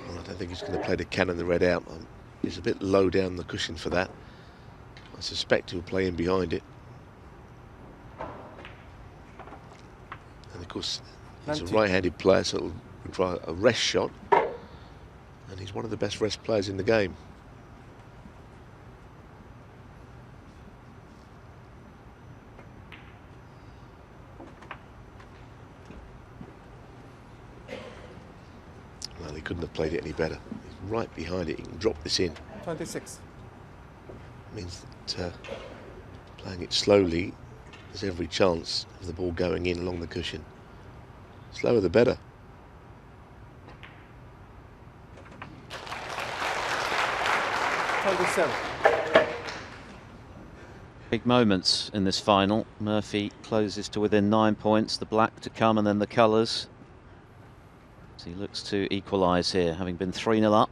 S2: Well, I don't think he's going to play the cannon the red out. He's a bit low down the cushion for that. I suspect he'll play in behind it. And of course, he's
S3: 19.
S2: a right-handed player, so it'll require a rest shot. And he's one of the best rest players in the game. Well, he couldn't have played it any better. He's right behind it. He can drop this in.
S3: 26.
S2: Means that playing it slowly, there's every chance of the ball going in along the cushion. Slower the better.
S1: Big moments in this final. Murphy closes to within 9 points. The black to come and then the colours. So he looks to equalise here, having been 3-0 up.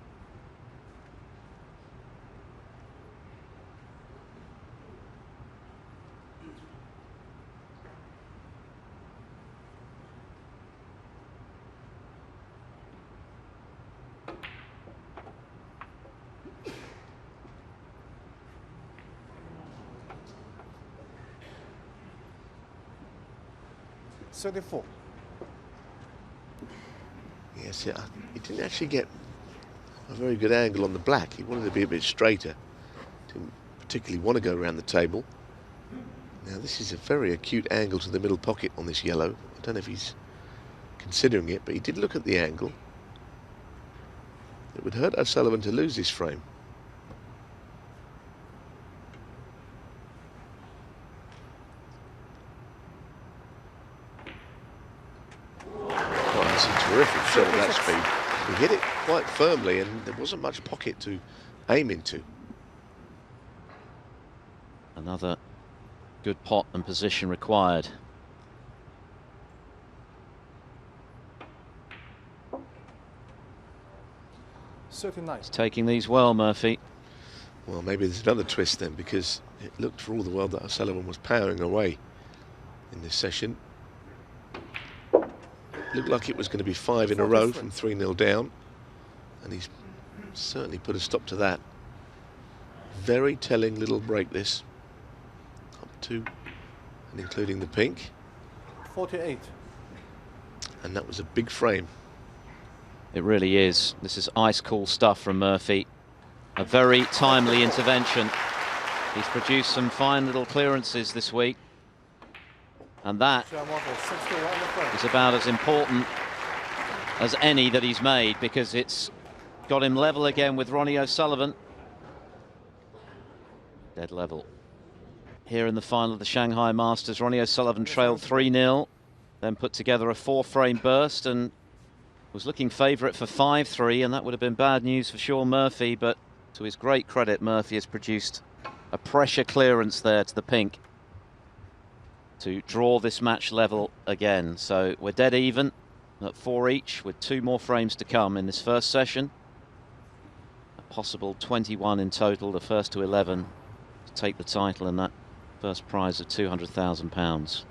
S2: Yes, yeah, he didn't actually get a very good angle on the black. He wanted to be a bit straighter. Didn't particularly want to go around the table. Now this is a very acute angle to the middle pocket on this yellow. I don't know if he's considering it, but he did look at the angle. It would hurt O'Sullivan to lose this frame. Terrific shot at that speed. He hit it quite firmly and there wasn't much pocket to aim into.
S1: Another good pot and position required. He's taking these well, Murphy.
S2: Well, maybe there's another twist then, because it looked for all the world that O'Sullivan was powering away in this session. Looked like it was going to be 5 in a row from 3-0 down, and he's certainly put a stop to that. Very telling little break this, up to and including the pink.
S3: 48.
S2: And that was a big frame.
S1: It really is. This is ice cool stuff from Murphy. A very timely intervention. He's produced some fine little clearances this week. And that is about as important as any that he's made, because it's got him level again with Ronnie O'Sullivan. Dead level. Here in the final of the Shanghai Masters, Ronnie O'Sullivan trailed 3-0, then put together a 4-frame burst and was looking favourite for 5-3, and that would have been bad news for Sean Murphy, but to his great credit, Murphy has produced a pressure clearance there to the pink to draw this match level again. So we're dead even at 4 each, with 2 more frames to come in this first session. A possible 21 in total, the first to 11 to take the title and that first prize of £200,000.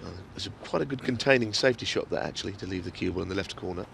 S2: It was quite a good containing safety shot there, actually, to leave the cue ball in the left corner.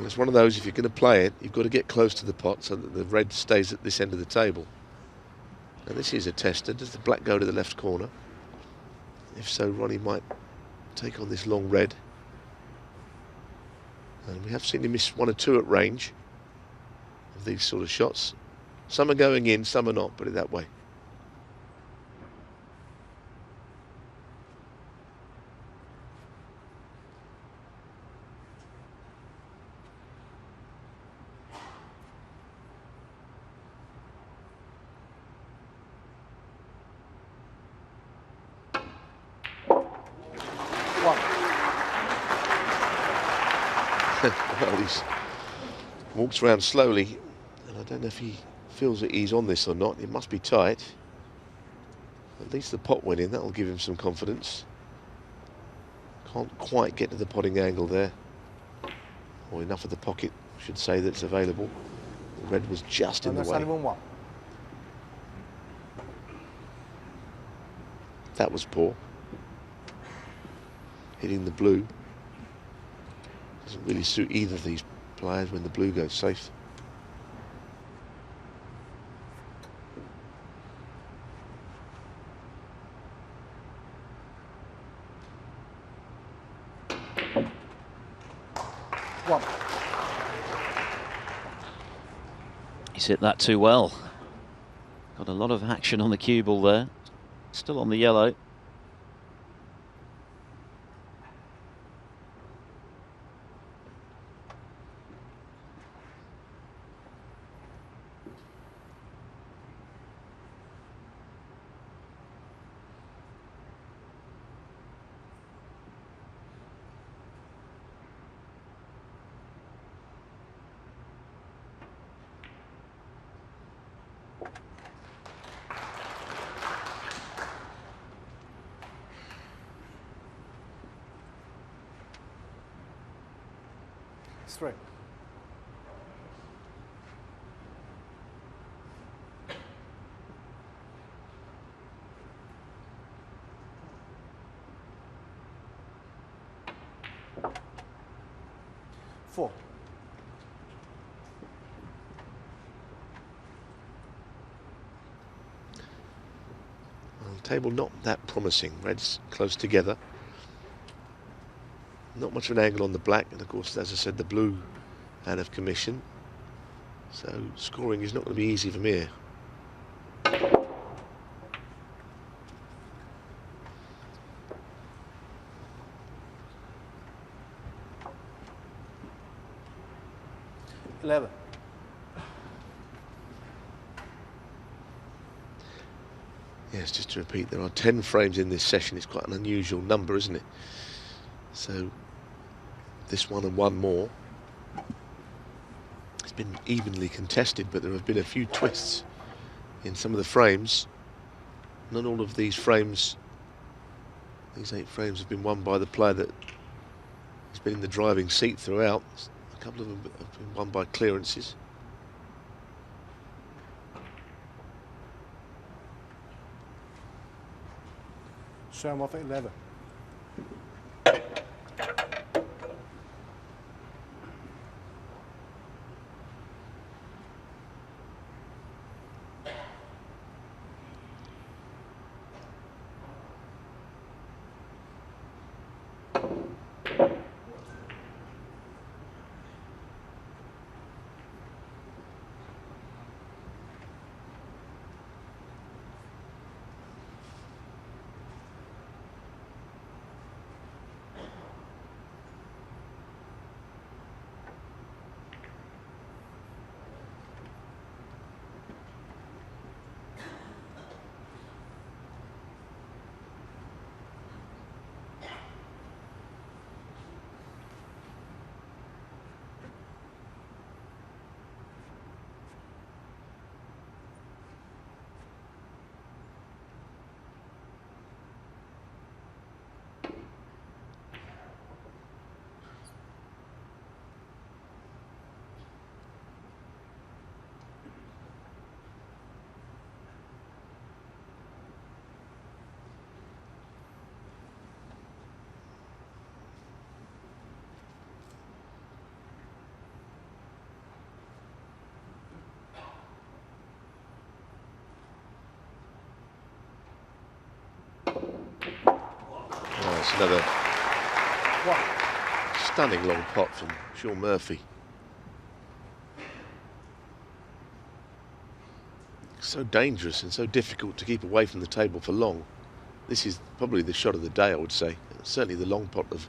S2: Well, it's one of those, if you're going to play it, you've got to get close to the pot so that the red stays at this end of the table. Now this is a tester. Does the black go to the left corner? If so, Ronnie might take on this long red. And we have seen him miss 1 or 2 at range of these sort of shots. Some are going in, some are not, put it that way. Well, he's walks around slowly, and I don't know if he feels at ease on this or not. It must be tight. At least the pot went in, that'll give him some confidence. Can't quite get to the potting angle there, or enough of the pocket, I should say, that's available. The red was just in the way.
S3: Sullivan 1.
S2: That was poor. Hitting the blue doesn't really suit either of these players when the blue goes safe.
S3: One.
S1: He's hit that too well. Got a lot of action on the cue ball there. Still on the yellow.
S3: Straight. Four.
S2: Well, the table not that promising. Reds close together. Not much of an angle on the black, and of course, as I said, the blue out of commission. So scoring is not going to be easy from here.
S3: Eleven.
S2: Yes, just to repeat, there are 10 frames in this session. It's quite an unusual number, isn't it? So this one and one more. It's been evenly contested, but there have been a few twists in some of the frames. Not all of these frames, these 8 frames, have been won by the player that has been in the driving seat throughout. A couple of them have been won by clearances.
S3: Serve off at 11.
S2: That's another
S3: One.
S2: stunning long pot from Sean Murphy. So dangerous and so difficult to keep away from the table for long. This is probably the shot of the day, I would say. Certainly the long pot of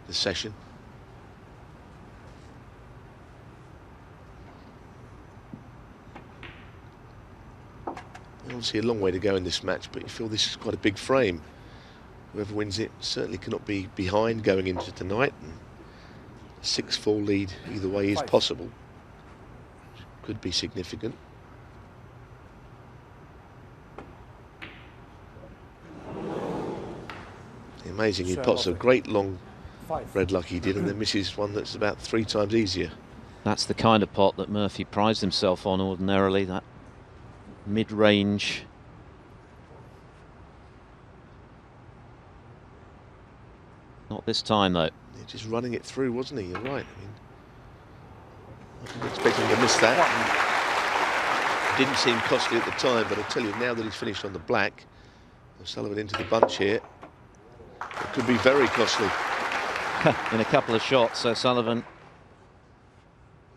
S2: the session. Obviously a long way to go in this match, but you feel this is quite a big frame. Whoever wins it certainly cannot be behind going into tonight. And a 6-4 lead either way is possible. Could be significant. Amazing, he pots a great long red like he did and then misses one that's about 3 times easier.
S1: That's the kind of pot that Murphy prides himself on ordinarily, that mid-range. Not this time though.
S2: He's just running it through, wasn't he? You're right. I mean, I wasn't expecting to miss that. Didn't seem costly at the time, but I tell you, now that he's finished on the black, Sullivan into the bunch here, it could be very costly.
S1: In a couple of shots, so Sullivan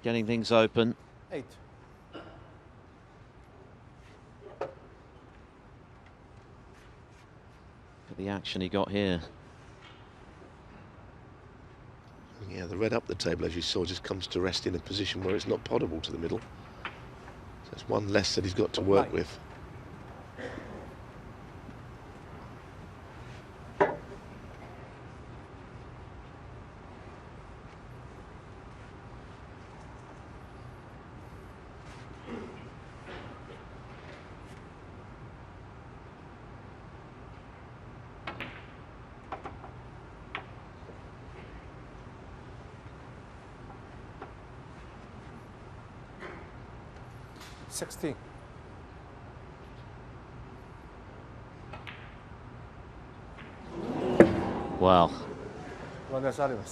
S1: getting things open.
S3: 8.
S1: Look at the action he got here.
S2: Yeah, the red up the table, as you saw, just comes to rest in a position where it's not potable to the middle. So it's one less that he's got to work with.
S1: Wow.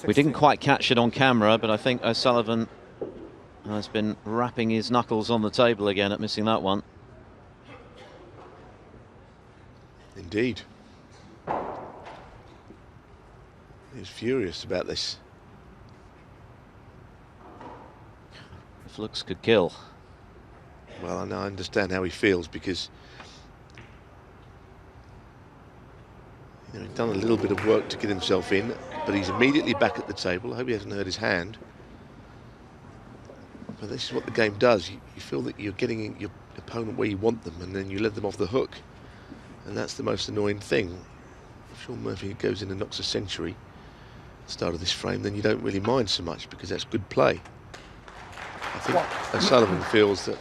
S1: We didn't quite catch it on camera, but I think O'Sullivan has been rapping his knuckles on the table again at missing that one.
S2: Indeed. He's furious about this.
S1: If looks could kill.
S2: Well, I understand how he feels, because he's done a little bit of work to get himself in, but he's immediately back at the table. I hope he hasn't hurt his hand. But this is what the game does. You feel that you're getting your opponent where you want them, and then you let them off the hook. And that's the most annoying thing. If Sean Murphy goes in and knocks a century at the start of this frame, then you don't really mind so much, because that's good play. I think O'Sullivan feels that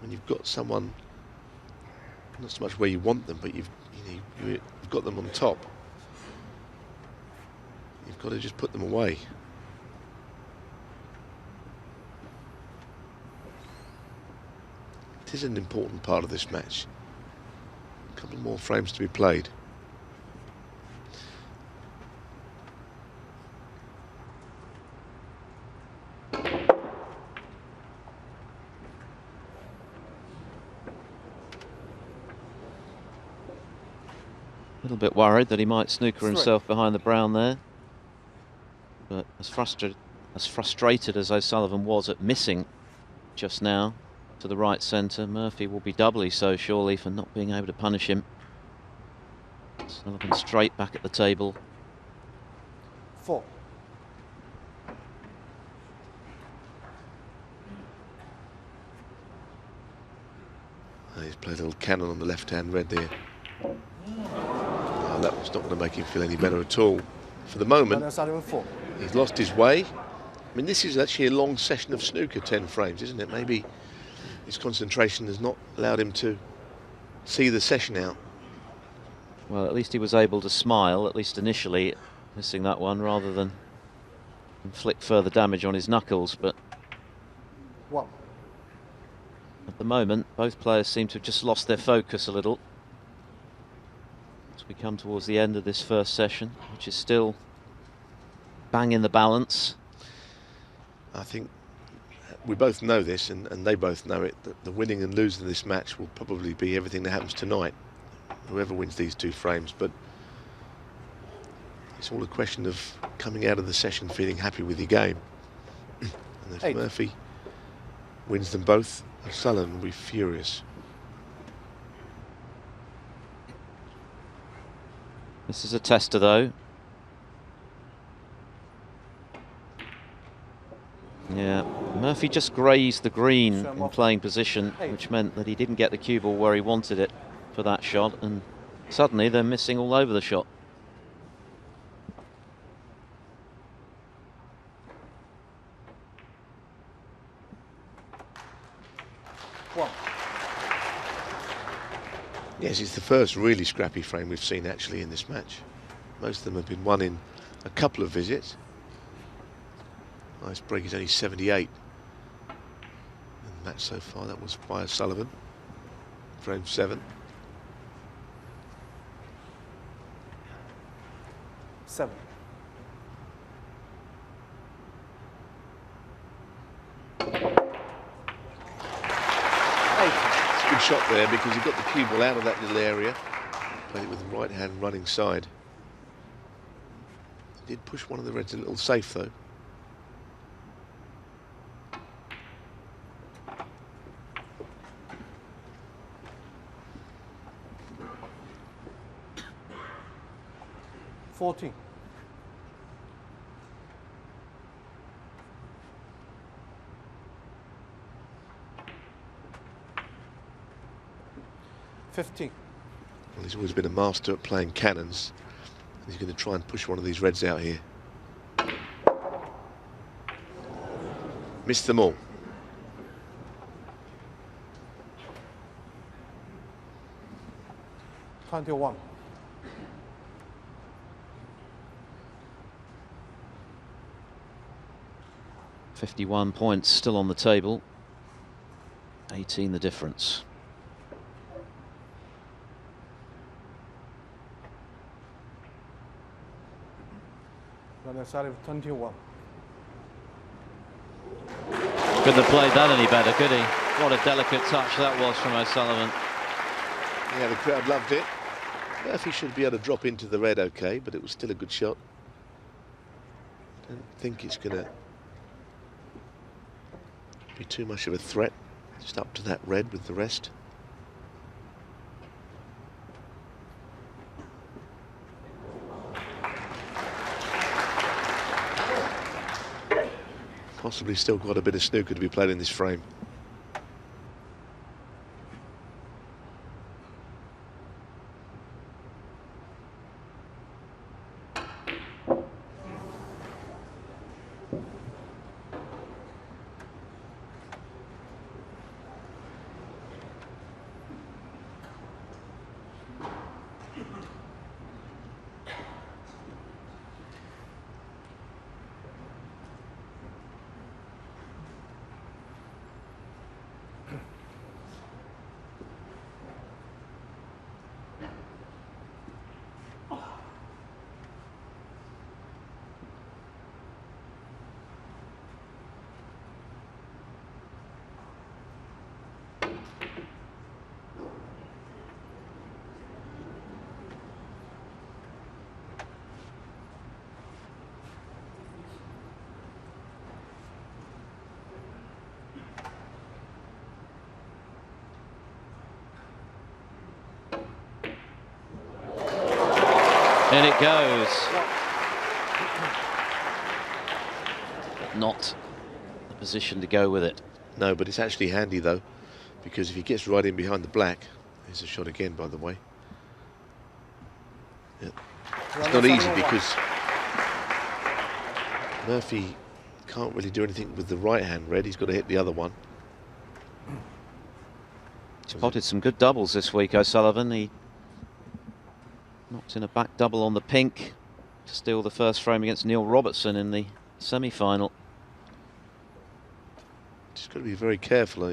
S2: when you've got someone, not so much where you want them, but you've got them on top, you've got to just put them away. It is an important part of this match. A couple more frames to be played.
S1: A little bit worried that he might snooker himself behind the brown there. But as frustrated as O'Sullivan was at missing just now to the right centre, Murphy will be doubly so, surely, for not being able to punish him. Sullivan straight back at the table.
S3: 4.
S2: He's played a little cannon on the left-hand red there. That was not going to make him feel any better at all. For the moment, he's lost his way. I mean, this is actually a long session of snooker, 10 frames, isn't it? Maybe his concentration has not allowed him to see the session out.
S1: Well, at least he was able to smile, at least initially, missing that one, rather than inflict further damage on his knuckles. But at the moment, both players seem to have just lost their focus a little as we come towards the end of this first session, which is still bang in the balance.
S2: I think we both know this, and they both know it, that the winning and losing of this match will probably be everything that happens tonight, whoever wins these 2 frames. But It's all a question of coming out of the session feeling happy with your game. And if Murphy wins them both, Sullivan will be furious.
S1: This is a tester, though. Yeah, Murphy just grazed the green in playing position, which meant that he didn't get the cue ball where he wanted it for that shot, and suddenly they're missing all over the shot.
S2: Yes, it's the first really scrappy frame we've seen actually in this match. Most of them have been won in a couple of visits. Nice break is only 78. And the match so far, that was by Sullivan. Frame 7.
S3: 7.
S2: Good shot there because he got the cue ball out of that little area. Played it with the right hand running side. He did push one of the reds a little safe though.
S3: $14. $15.
S2: Well, he's always been a master at playing cannons. He's going to try and push one of these reds out here. Missed them all.
S3: $21.
S1: $51 points still on the table. 18 the difference.
S3: Side of 21.
S1: Couldn't have played that any better, could he? What a delicate touch that was from O'Sullivan.
S2: Yeah, the crowd loved it. Murphy should be able to drop into the red okay, but it was still a good shot. Don't think it's going to be too much of a threat. Just up to that red with the rest. Possibly still got a bit of snooker to be played in this frame.
S1: In it goes. But not the position to go with it.
S2: No, but it's actually handy though, because if he gets right in behind the black, there's a shot again, by the way. Yeah. It's not easy because Murphy can't really do anything with the right hand red. He's got to hit the other one.
S1: Spotted some good doubles this week, O'Sullivan. He knocked in a back double on the pink to steal the first frame against Neil Robertson in the semi-final.
S2: Just got to be very careful.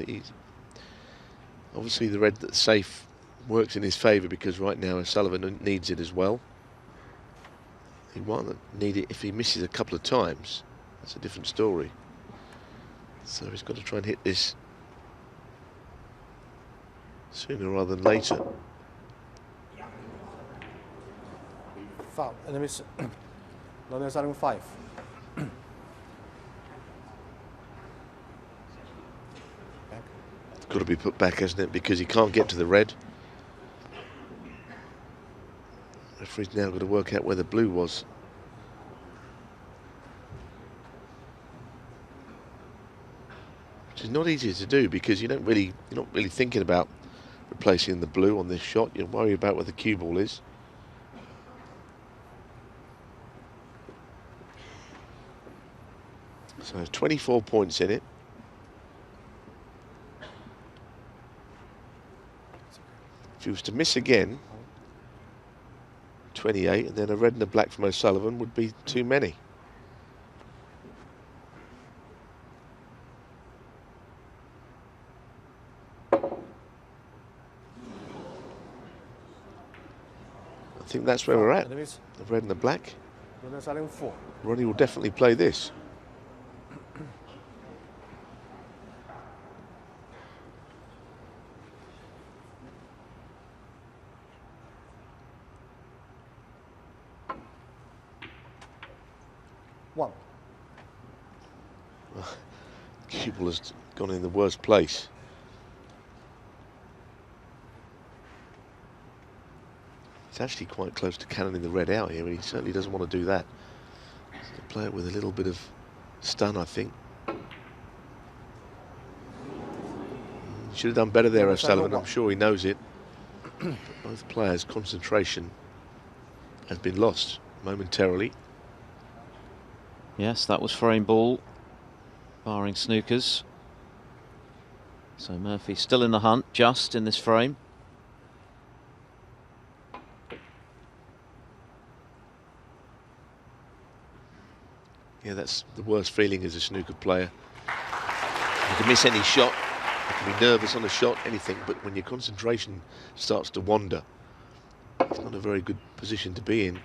S2: Obviously the red that's safe works in his favour because right now O'Sullivan needs it as well. He won't need it if he misses a couple of times. That's a different story. So he's got to try and hit this sooner rather than later.
S3: Foul. And Ronnie Sullivan 5. Back.
S2: It's got to be put back, hasn't it? Because he can't get to the red. Referee's now got to work out where the blue was. Which is not easy to do because you're not really thinking about replacing the blue on this shot. You worry about where the cue ball is. So 24 points in it. If he was to miss again, 28, and then a red and a black from O'Sullivan would be too many. I think that's where we're at. The red and the black.
S3: Ronnie Sullivan 4.
S2: Ronnie will definitely play this. Cue ball has gone in the worst place. It's actually quite close to cannoning the red out here, and he certainly doesn't want to do that. He's going to play it with a little bit of stun, I think. He should have done better there, O'Sullivan. I'm sure he knows it. But both players' concentration has been lost momentarily.
S1: Yes, that was frame ball, barring snookers. So Murphy still in the hunt, just in this frame.
S2: Yeah, that's the worst feeling as a snooker player. You can miss any shot, you can be nervous on a shot, anything, but when your concentration starts to wander, it's not a very good position to be in,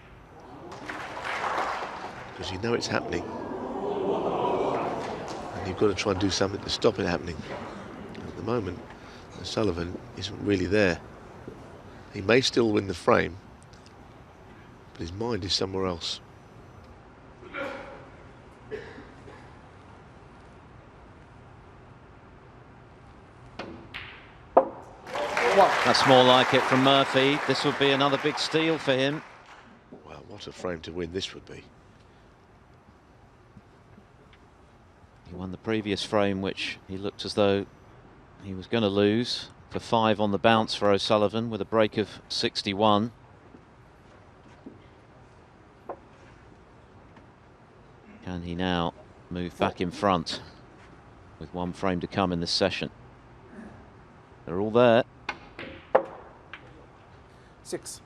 S2: because you know it's happening. And you've got to try and do something to stop it happening. At the moment, Sullivan isn't really there. He may still win the frame, but his mind is somewhere else.
S1: That's more like it from Murphy. This would be another big steal for him.
S2: Wow, what a frame to win this would be.
S1: He won the previous frame, which he looked as though he was going to lose, for 5 on the bounce for O'Sullivan with a break of 61. Can he now move back in front with 1 frame to come in this session? They're all there.
S3: 6.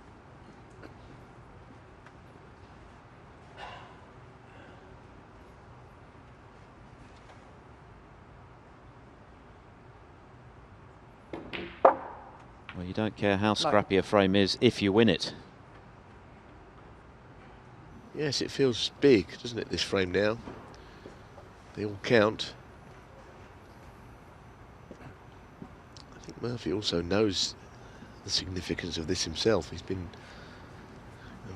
S1: Well, you don't care how scrappy a frame is if you win it.
S2: Yes, it feels big, doesn't it, this frame now? They all count. I think Murphy also knows the significance of this himself. He's been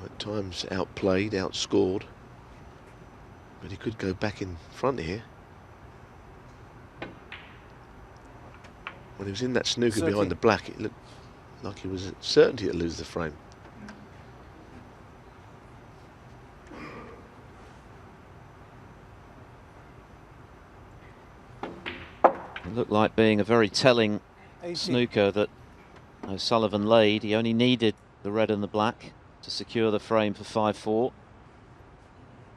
S2: at times outplayed, outscored, but he could go back in front here. When he was in that snooker behind the black, it looked like he was at certainty to lose the frame.
S1: It looked like being a very telling
S3: 18.
S1: snooker that O'Sullivan laid. He only needed the red and the black to secure the frame for 5-4.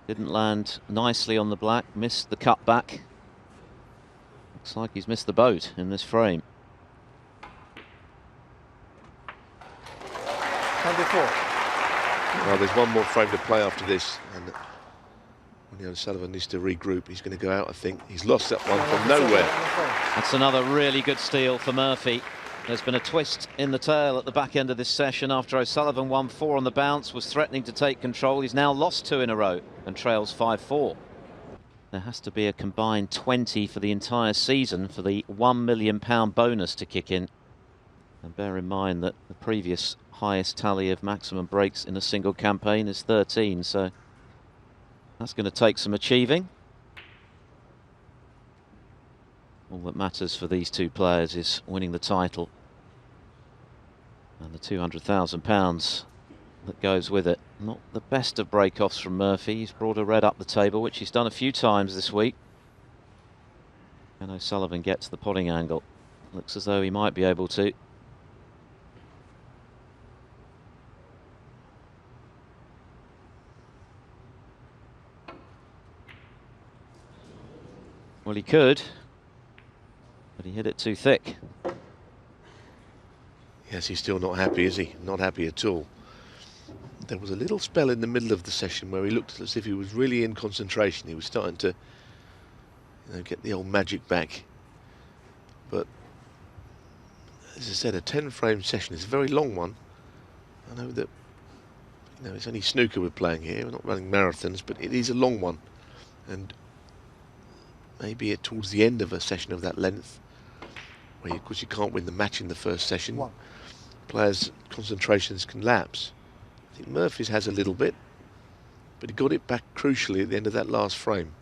S1: Didn't land nicely on the black, missed the cut back. Looks like he's missed the boat in this frame.
S3: 24.
S2: Well, there's one more frame to play after this, and when O'Sullivan needs to regroup, he's going to go out, I think. He's lost that one from nowhere.
S1: That's another really good steal for Murphy. There's been a twist in the tail at the back end of this session after O'Sullivan won 4 on the bounce, was threatening to take control. He's now lost 2 in a row and trails 5-4. There has to be a combined 20 for the entire season for the £1 million bonus to kick in. And bear in mind that the previous highest tally of maximum breaks in a single campaign is 13, so That's going to take some achieving. All that matters for these two players is winning the title and the £200,000 that goes with it. Not the best of break-offs from Murphy. He's brought a red up the table, which he's done a few times this week. And Sullivan gets the potting angle. Looks as though he might be able to. Well, he could, but he hit it too thick.
S2: Yes, he's still not happy, is he? Not happy at all. There was a little spell in the middle of the session where he looked as if he was really in concentration. He was starting to, you know, get the old magic back. But as I said, a 10-frame session is a very long one. I know that, you know, it's only snooker we're playing here. We're not running marathons, but it is a long one. And maybe towards the end of a session of that length, where of course you can't win the match in the first session, players' concentrations can lapse. I think Murphy's has a little bit, but he got it back crucially at the end of that last frame.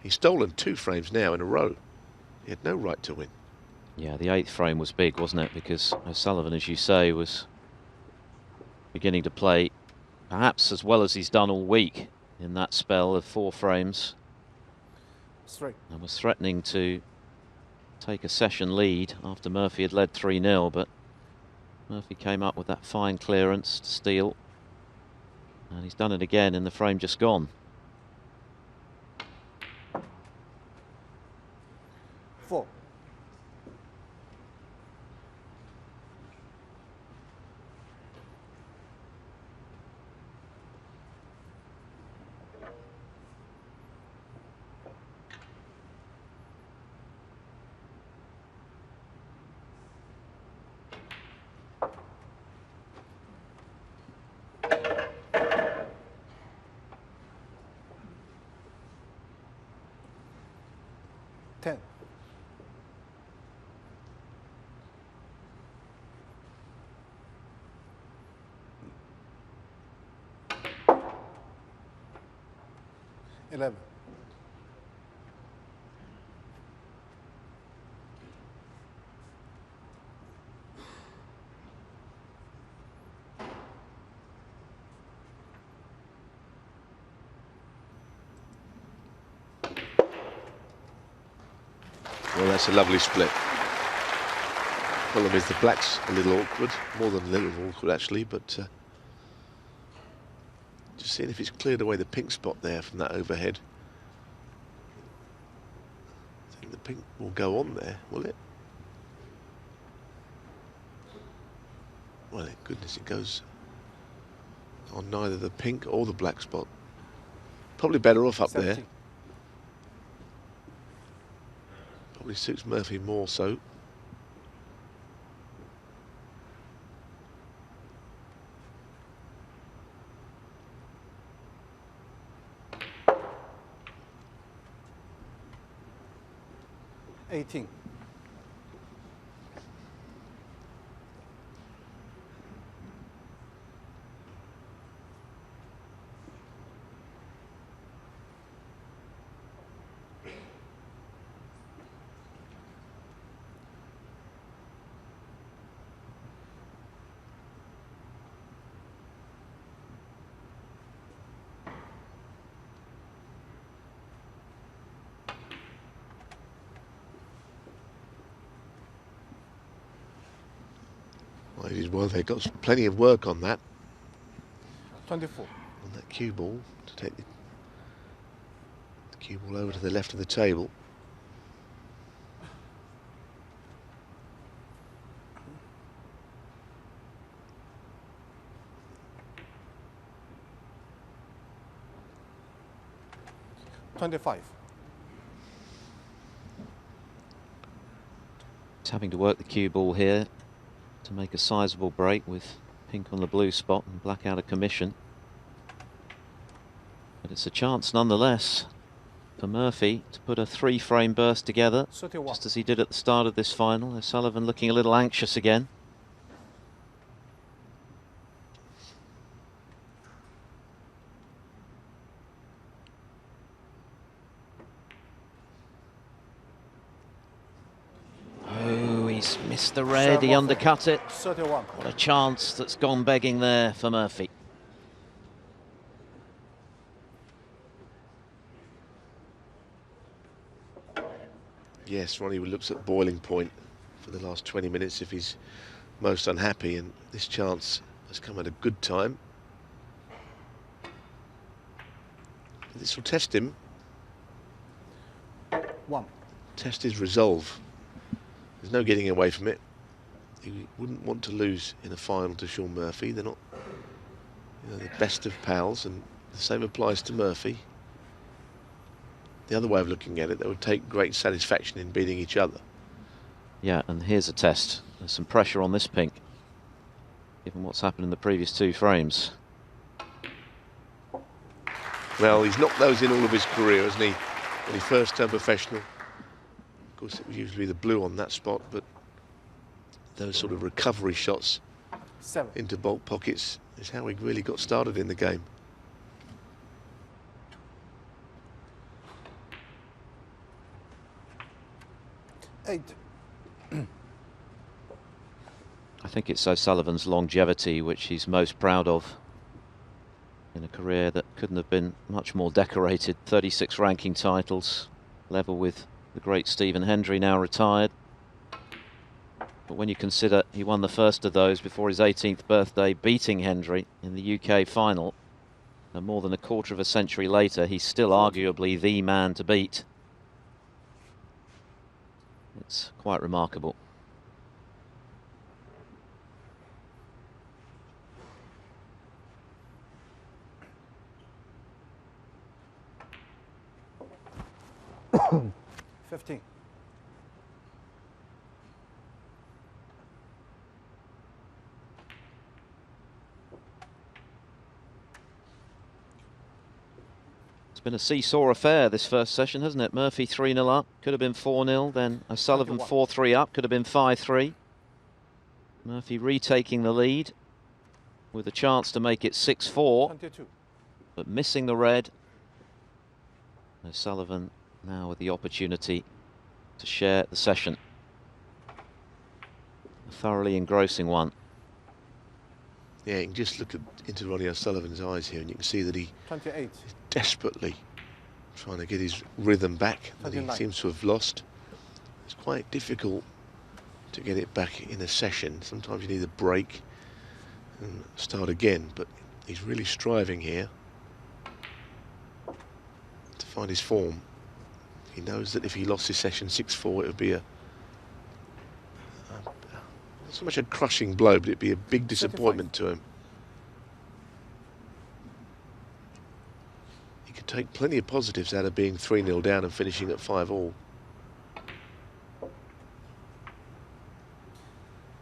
S2: He's stolen 2 frames now in a row. He had no right to win.
S1: Yeah, the 8th frame was big, wasn't it? Because Sullivan, as you say, was beginning to play perhaps as well as he's done all week in that spell of 4 frames. And was threatening to take a session lead after Murphy had led 3-0, but Murphy came up with that fine clearance to steal, and he's done it again in the frame just gone.
S3: 4. $10. 11.
S2: 'Well, that's a lovely split. Problem is the black's a little awkward, more than a little awkward actually, but just seeing if it's cleared away the pink spot there from that overhead. I think the pink will go on there, will it? Well, thank goodness it goes on neither the pink or the black spot. Probably better off up
S3: 17.
S2: there. Probably suits Murphy more so.
S3: $18.
S2: Well, they've got plenty of work on that.
S3: 24.
S2: On that cue ball to take the cue ball over to the left of the table.
S3: $25.
S1: He's having to work the cue ball here to make a sizable break with pink on the blue spot and black out of commission. But it's a chance nonetheless for Murphy to put a 3-frame burst together,
S3: 31.
S1: just as he did at the start of this final. Sullivan looking a little anxious again. Missed the red, he undercut it.
S3: 31.
S1: What a chance that's gone begging there for Murphy.
S2: Yes, Ronnie looks at boiling point for the last 20 minutes if he's most unhappy, and this chance has come at a good time. This will test him.
S3: 1.
S2: Test his resolve. There's no getting away from it. He wouldn't want to lose in a final to Shaun Murphy. They're not, the best of pals, and the same applies to Murphy. The other way of looking at it, they would take great satisfaction in beating each other.
S1: Yeah, and here's a test. There's some pressure on this pink, given what's happened in the previous 2 frames.
S2: Well, he's knocked those in all of his career, hasn't he? When he first turned professional. Of course, it was usually the blue on that spot, but those sort of recovery shots
S3: 7.
S2: into bulk pockets is how he really got started in the game.
S3: Eight.
S1: I think it's O'Sullivan's longevity which he's most proud of in a career that couldn't have been much more decorated. 36 ranking titles, level with the great Stephen Hendry, now retired. But when you consider he won the first of those before his 18th birthday, beating Hendry in the UK final, and more than a quarter of a century later, he's still arguably the man to beat. It's quite remarkable.
S3: $15.
S1: It's been a seesaw affair this first session, hasn't it? Murphy 3-0 up, could have been 4-0, then O'Sullivan 4-3 up, could have been 5-3. Murphy retaking the lead with a chance to make it 6-4,
S3: 22.
S1: but missing the red. O'Sullivan now with the opportunity to share the session. A thoroughly engrossing one.
S2: Yeah, you can just look into Ronnie O'Sullivan's eyes here, and you can see that he
S3: 28.
S2: is desperately trying to get his rhythm back that he
S3: 29.
S2: seems to have lost. It's quite difficult to get it back in a session. Sometimes you need a break and start again, but he's really striving here to find his form. He knows that if he lost his session 6-4, it would be not so much a crushing blow, but it'd be a big disappointment to him. He could take plenty of positives out of being 3-0 down and finishing at 5-all.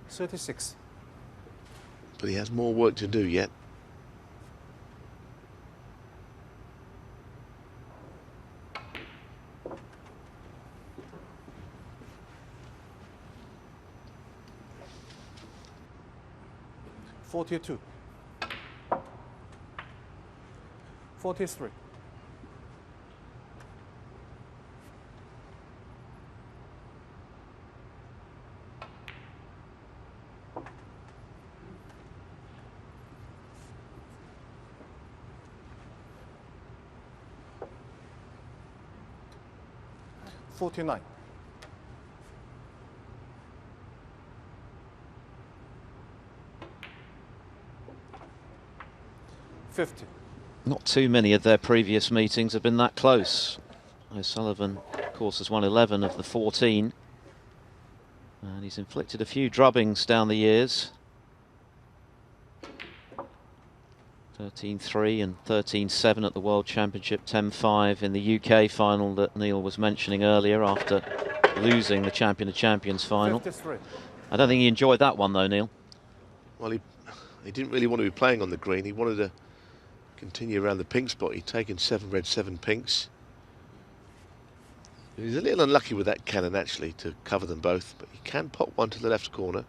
S3: 36.
S2: But he has more work to do yet.
S3: $42. 43. $49. 50.
S1: Not too many of their previous meetings have been that close. O'Sullivan, of course, has won 11 of the 14. And he's inflicted a few drubbings down the years. 13-3 and 13-7 at the World Championship, 10-5 in the UK final that Neil was mentioning earlier after losing the Champion of Champions final.
S3: 53.
S1: I don't think he enjoyed that one though, Neil.
S2: Well, he didn't really want to be playing on the green. He wanted to continue around the pink spot. He'd taken 7 red, 7 pinks. He's a little unlucky with that cannon actually to cover them both, but he can pop one to the left corner.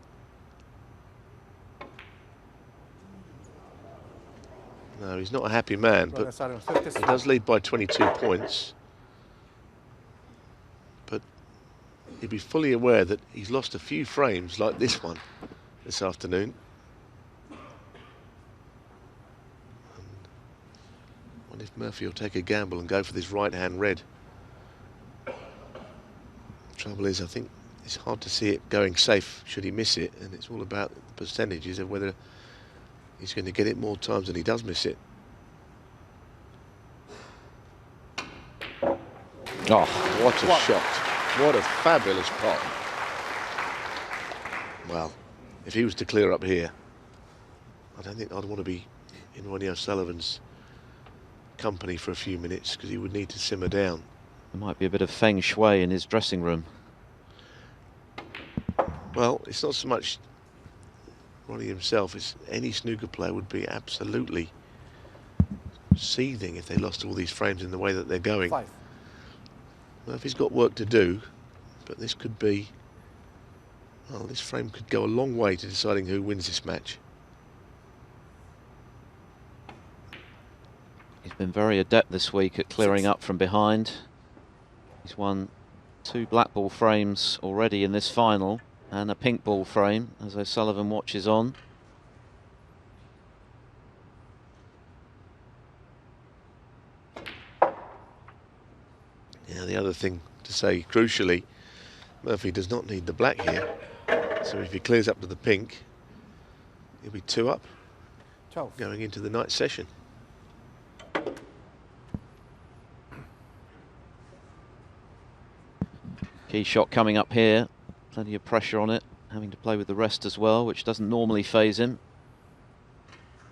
S2: No, he's not a happy man, but he does lead by 22 points. But he'd be fully aware that he's lost a few frames like this one this afternoon. I wonder if Murphy will take a gamble and go for this right-hand red. The trouble is, I think it's hard to see it going safe should he miss it, and it's all about the percentages of whether he's going to get it more times than he does miss it.
S1: Oh,
S2: what a shot. What a fabulous pot. Well, if he was to clear up here, I don't think I'd want to be in Ronnie O'Sullivan's company for a few minutes, because he would need to simmer down.
S1: there might be a bit of feng shui in his dressing room.
S2: Well, it's not so much Ronnie himself, it's any snooker player would be absolutely seething if they lost all these frames in the way that they're going.
S3: 5.
S2: Murphy's got work to do, but this could be, well, this frame could go a long way to deciding who wins this match.
S1: He's been very adept this week at clearing up from behind. He's won 2 black ball frames already in this final, and a pink ball frame as O'Sullivan watches on.
S2: Yeah, the other thing to say, crucially, Murphy does not need the black here, so if he clears up to the pink, he'll be 2 up
S3: 12.
S2: going into the night session.
S1: Key shot coming up here, plenty of pressure on it, having to play with the rest as well, which doesn't normally faze him.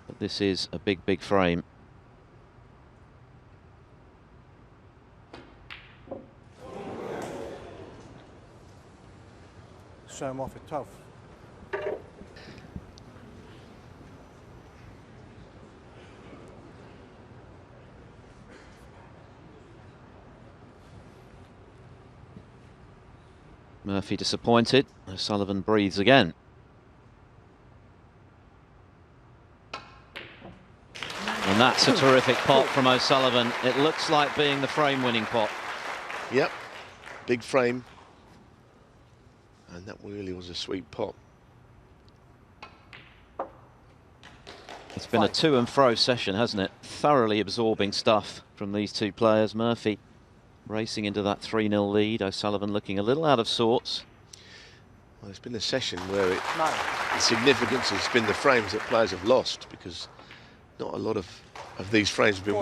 S1: But this is a big, big frame.
S3: Show him off at 12.
S1: Murphy disappointed. O'Sullivan breathes again. And that's a terrific pot from O'Sullivan. It looks like being the frame-winning pot.
S2: Yep, big frame. And that really was a sweet pot.
S1: It's been a to and fro session, hasn't it? Thoroughly absorbing stuff from these two players. Murphy racing into that 3-0 lead. O'Sullivan looking a little out of sorts.
S2: Well, it's been a session where the significance has been the frames that players have lost, because not a lot of these frames have been